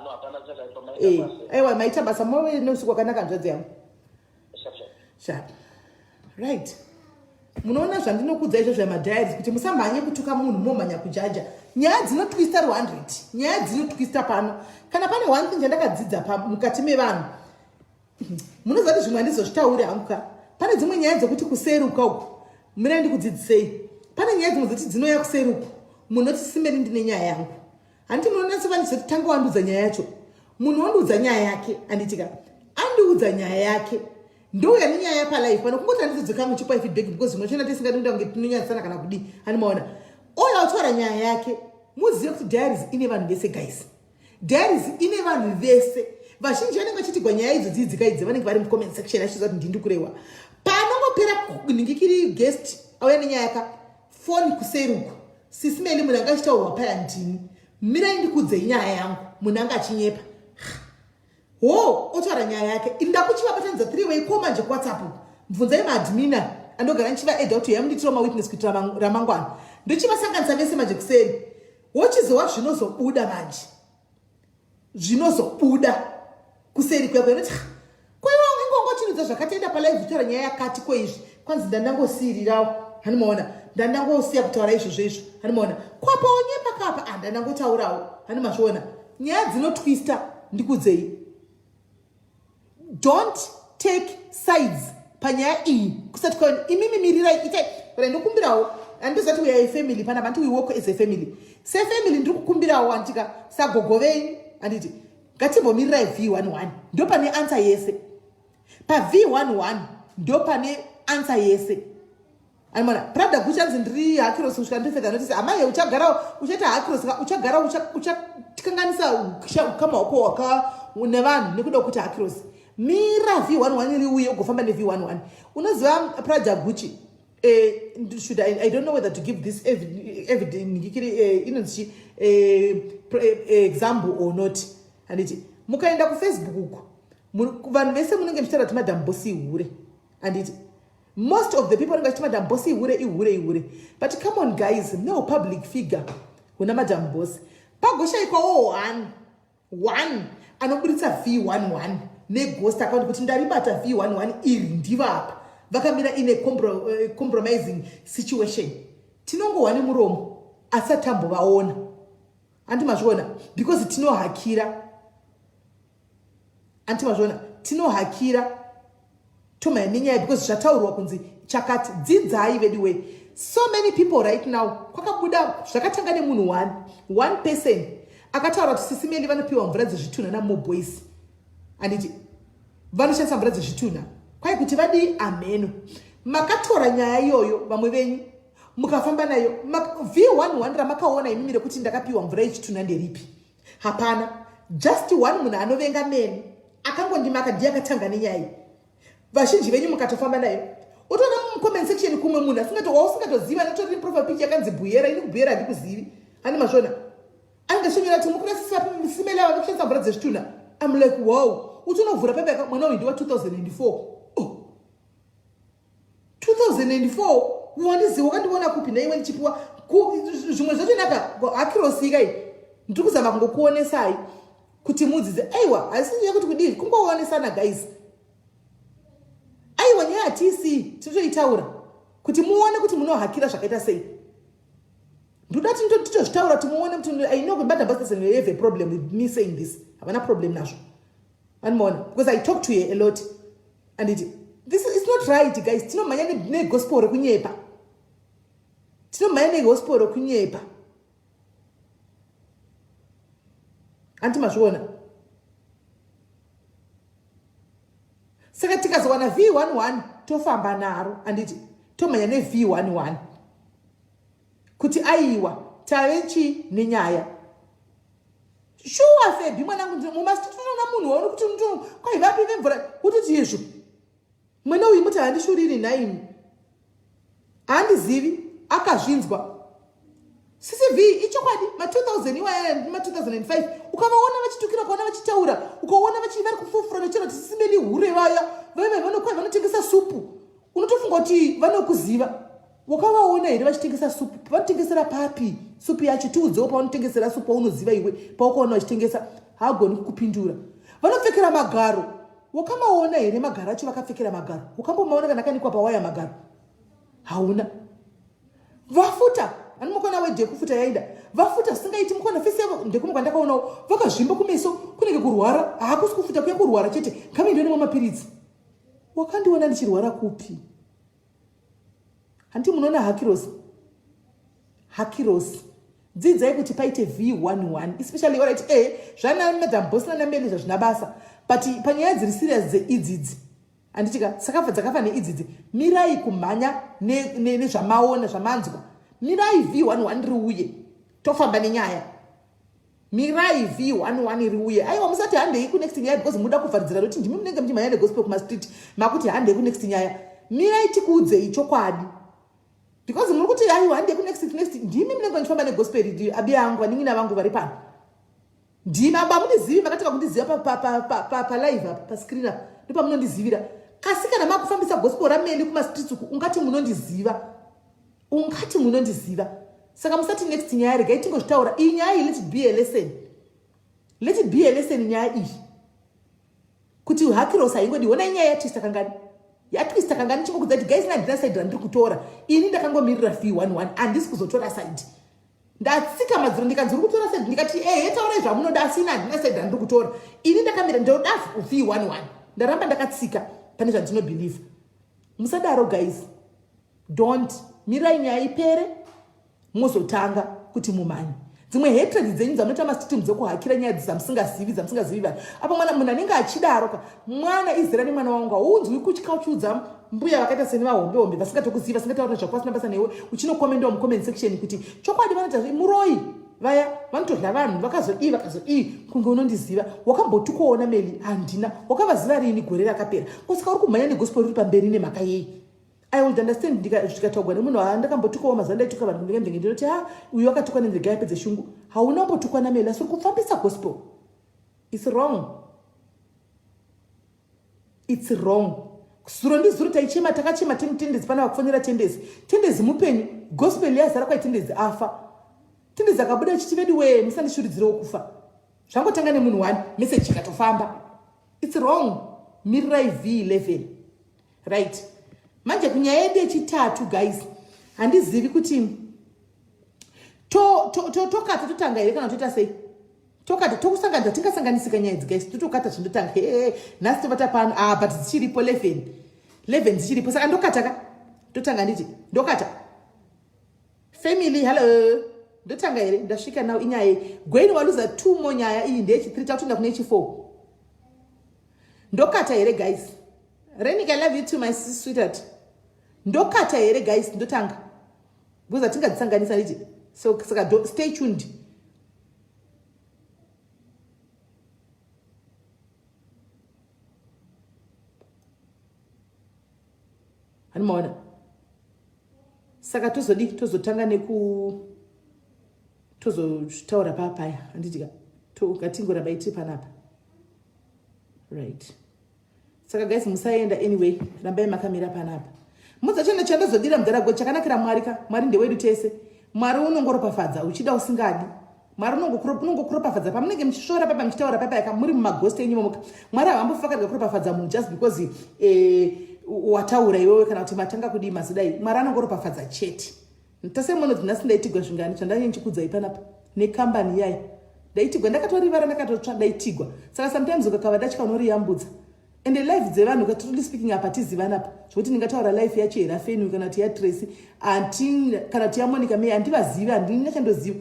No, hapana zvakaipa aiwa maita basa move neusiku wakanaka nzvadzi yangu. Sharp. Right. Munoona zvandinokudza izvo zvemadhairies kuti musamhanye kutuka munhu momhanya kujaja. Nyaya dzinotwista 100. Nyaya dzinotwista pano. Kana pane one thing chandakadzidza mukati mevanhu. Munoziva kuti zvimwe handizozvitaure hangu ka. Pane dzimwe nyaya dzokuti kuseruka uku. Mira ndikudzidzisei. Pane nyaya dzimwe dzoti dzinouya kuseruka. Munoti simeri ndine nyaya yangu. Handiti munoona seva ndizoti tanga wandudza nyaya yacho. Munhu wandudza nyaya yake anditika. Andiudza nyaya yake. Ndouya nenyaya yapalife pano kungoti handizodzoka muchipa feedback because zvimwe chena tisingatinda kunge tinonyatsana kana kudi animaona oya utaura nyaya yake muzive kuti diaries ine vanhu vese guys. Diaries ine vanhu vese vazhinji vanenge vachitigwa nyaya idzo dzikaidzi vanenge vari mucomment section achiziva kuti ndindi kurehwa panongopera ningikiri guest auya nenyaya yaka phone kuseruku sisimeli munhu anga achitaurwa paya ndini mirai ndikudzei nyaya yangu munhu anga achinyepa otaura nyaya yake ndakuchiva patanidza 3-way koma nje kuwhatsapp mubvunzai maadmina andogara ndichiva edha kuti yamunditira mawitness kuitira ramangwana ndochivasanganisa vese manje kuseri wochizowa zvinozobuda manje zvinozobuda kuseri kwako inoti kwaiwa ingongochinudza zvakatoenda palive kutaura nyaya yakati kweizvi kwanzi ndandangosirirawo hanimaona ndandangosiya kutaura izvozvo izvo hanimaona kwapaonyepa kapa ndandangotaurawo hanimazviona nyaya dzinotwista ndikudzei. Don't take sides panyaya iyi kusati kwa imimi mirirai itai ndokumbirawo andizati we are a family pana bantu we work as a family se family ndikukumbirawo antika sagogovei anditi ngatimbomirirai V11 ndo pane answer yese pa V11 ndo pane answer yese animona pravda kuchanzi ndiri hakiros kusvika ndifedza notisi amai uchagara uchata hakiros uchagara uchatikanganisa kama wako waka nevanhu nekuda kuti hakiros mira V11 riuye ugofamba neV11 unoziva Praja Gucci should I don't know whether to give this evidence example or not anditi mukaenda kuFacebook uku vanhu vese munenge muchitaura kuti madam bosi ihure anditi most of the people vanenge vachiti madam bosi ihure but come on guys no public figure una madam bosi pagoshaikwawo one anoburitsa V11 neghost account kuti ndaribata V11 iri ndivapa vakamira in a compromising situation. Tinongowane muromo asatambovaona. Antimazviona because tinohakira. Antimazviona tinohakira toma nenyaya because zvataurwa kunzi chakati dzidzai vediwe. So many people right now kwakabuda zvakatanga nemunhu one person akataura kuti sisimeli vanopiwa mvura dzezvitunha namoboys anditi vanoshandisa mvura dzezvitunha kwai kuti vadii ameno makatora nyaya iyoyo vamwe venyu mukafamba nayo V11 ramakaona imimi rekuti ndakapiwa mvura yechitunha nderipi hapana just one munhu anovenga meni akangondimaka ndiye akatanga nenyaya iyi vazhinji venyu mukatofamba nayo utoona comment section kumwe munhu usingatoziva notori profile picture yakanzi buyera ini kubuyera handikuzivi ani mazvona angashanyira kuti mukurasisa simele ava kushandisa mvura dzezvitunha. I'm like wow utonovhura pembeka mwana uyu ndiwa 2004 2004 wandiziva wakandiona kupi naiwe ndichipiwa zvimwe zvachinaka hakirosika iyi ndiri kuzama kungokuonesai kuti mudzidze aiwa hasiziva kuti kudii kungoonesana guys. Aiwa nyaya hatisi titoitaura kuti muone kuti munohakira zvakaita sei. Ndodati titozvitaura kuti muone kuti I know kuti Madam you have a problem with me saying this. Havana problem nazvo. Because I talk to you a lot and this is not right guys. Tinomhanya negospel rekunyepa. Tinomhanya negospel rekunyepa. Antimazviona. Saka tikazowana V11 tofamba naro anditi tomhanya neV11 kuti aiwa tavechi nenyaya shuwa febi mwanangu mumastitoona munhu waona kuti kwai vapi vemvura kutiti izvo mwene uyu muti handishuriri naimi handizivi akazvinzwa CCV ichokwadi ma2000 iwaya ma2005 ukavaona vachitukira ukaona vachitaura ukaona vari kufufura nechero kuti sisimeli hure vaya vanokwai vanotengesa supu unotofunga kuti vanokuziva wakavaona here vachitengesa supu pavanotengesera papi supu yacho tiudzewo pavanotengesera supu paunoziva iwe paukaona vachitengesa haagoni kukupindura vanopfekera magaro wakamaona here magaro acho vakapfekera magaro ukambomaona kana kanikwa pawaya magaro hauna vafuta ani mukona wedhekufuta yaida vafuta singaiti mukona fese ndekumukwa ndakaonawo vakazvimba kumeso kunenge kurwara haakusi kufuta kuya kurwara chete kamendionema mapiritsi wakandiona ndichirwara kupi handi munoona hakirosi dzidzai kuti paite V11 especially alright zvana Madam Boss nanameli zvazvina basa but panyaya dziri serious dzeidzidzi handitika sakabva dzakafa neidzidzi mirai kumhanya nezvamaona zvamanzwa mirai V11 riuye tofamba nenyaya mirai V11 riuye aiwa musati handei kunext nyaya because muda kuvharidzira kuti ndimi munenge muchimhanya negospel kumastreet makuti handei kunext nyaya mirai tikuudzei chokwadi because muri kuti aiwa handei kunext ndimi munenge muchifamba negospel abi yangu vaning'ina vangu vari pano ndimi aba mundizivi makatika kundiziva palive pascreen apa ndopamunondizivira kasi kana makufambisa gospel rameli kumastreets uku ungati munondiziva saka musati next nyaya regai tingozvitaura iyi nyaya iyi let it be a lesson nyaya iyi kuti hakirosi haingodi ona nyaya yatwista kangani chingokudza kuti guys handina side randiri kutora ini ndakangomirira V11 handisi kuzotora side ndatsika madziro ndikanzi uri kutora side ndikati taurai zvamunoda asi ini handina side randiri kutora ini ndakamira ndoda V11 ndaramba ndakatsika pane zvandinobhelieve musadaro guys don't mirai nyaya ipere muzotanga kuti mumhanye dzimwe hatred dzenyu dzamunoita masystem dzokuhakira nyaya dzamusingazivi vanhu apa munhu anenge achidaro mwana Israeli mwana wangu haunzwi kuchikachiudza mbuya vakaita seni vahombe vasingatokuziva vasingataura zvakupasina basa newe uchinokomendawo mucomment section kuti chokwadi vanoita muroi vaya vanotodla vanhu vakazodii kunge unondiziva wakambotukoona meli handina wakavaziva rini gore rakapera kusika uri kumhanya negospel riri pamberi nemhaka yei I would understand ndikataugwa nemunhu ndakambotukawo mazana ndaituka vanhu ndenge ndinoti uyu akatukwa nenzega yapedze shungu hauna mbotukwa nameli asi uri kufambisa gospel. It's wrong. Zuro ndizuro taichema takachema tendezi pana vakufonera tendezi mupenyu gospel yazara kwai tendezi afa tendezi akabuda chichivedi musandishuridzirewo kufa zvangotanga nemunhu wani message ikatofamba It's wrong. Mirirai V11. Right. Manje kunyaya yedu yechitatu guys. Handizivi kuti tokata totanga here kana toita sei. Tokata tokusangana tingasanganisika nyaya idzi guys. Totokata zvindotanga. Nhasi tovata pano. But dzichiripo 11 dzichiripo. Saka ndokata ka. Totanga nditi. Ndokata. Family, hello. Ndotanga here. Ndasvika now inyaya. Gweni waluza 2 more nyaya iyi ndechi3 takutoenda kune chi4. Ndokata here guys. Renik, I love you too, my sweetheart. Ndokata here guys, ndotanga. Because tingadzisanganisa nditi. So stay tuned. Hanimaona. Saka tozotanga tozotaura papaya. Anditika. Katingoramba iti panapa. Right. Saka guys, musaenda anyway. Rambai makamira panapa. Muzachenda chandozodira mudharago chakanakira Mwari ka. Mwari ndewedu tese. Mwari unongoropafadza uchida usingadi. Mwari unongokuropafadza pamunenge muchishora papa muchitaura papa yaka muri mumagosti enyu momuka. Mwari haambofakarira kuropafadza munhu just because wataura iwewe kana kuti matanga kudii mazidai. Mwari anongoropafadza chete. Tase munhu nhasi ndaitigwa zvingani chandanyanya chikudzai panapa nekambani yayo. Ndaitigwa ndakatorivara ndakatotsva ndaitigwa. Saka sometimes ukakava dachika unoriyambudza. And the life dzevanhu katuli speaking apa tiziva napa. Zvoti ndingataura life yacho yaRafeni kana kuti yaTracy kana kuti yaMonica May andivazivi andinachandoziva.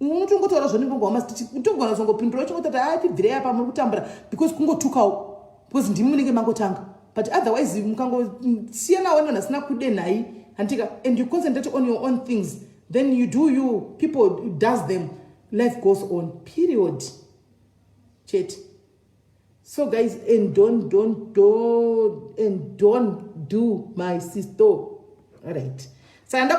Unotongotaura zvonibongo masti utogona zvongopindura chingotata tibvire apa muri kutambura because kungotukawo because ndimi munenge mangotanga. But otherwise mukangosiyana wena nasina kude nai antika and you concentrate on your own things, then you do you, people does them, life goes on, period. Chat. So guys, and don't do my sister. All right. So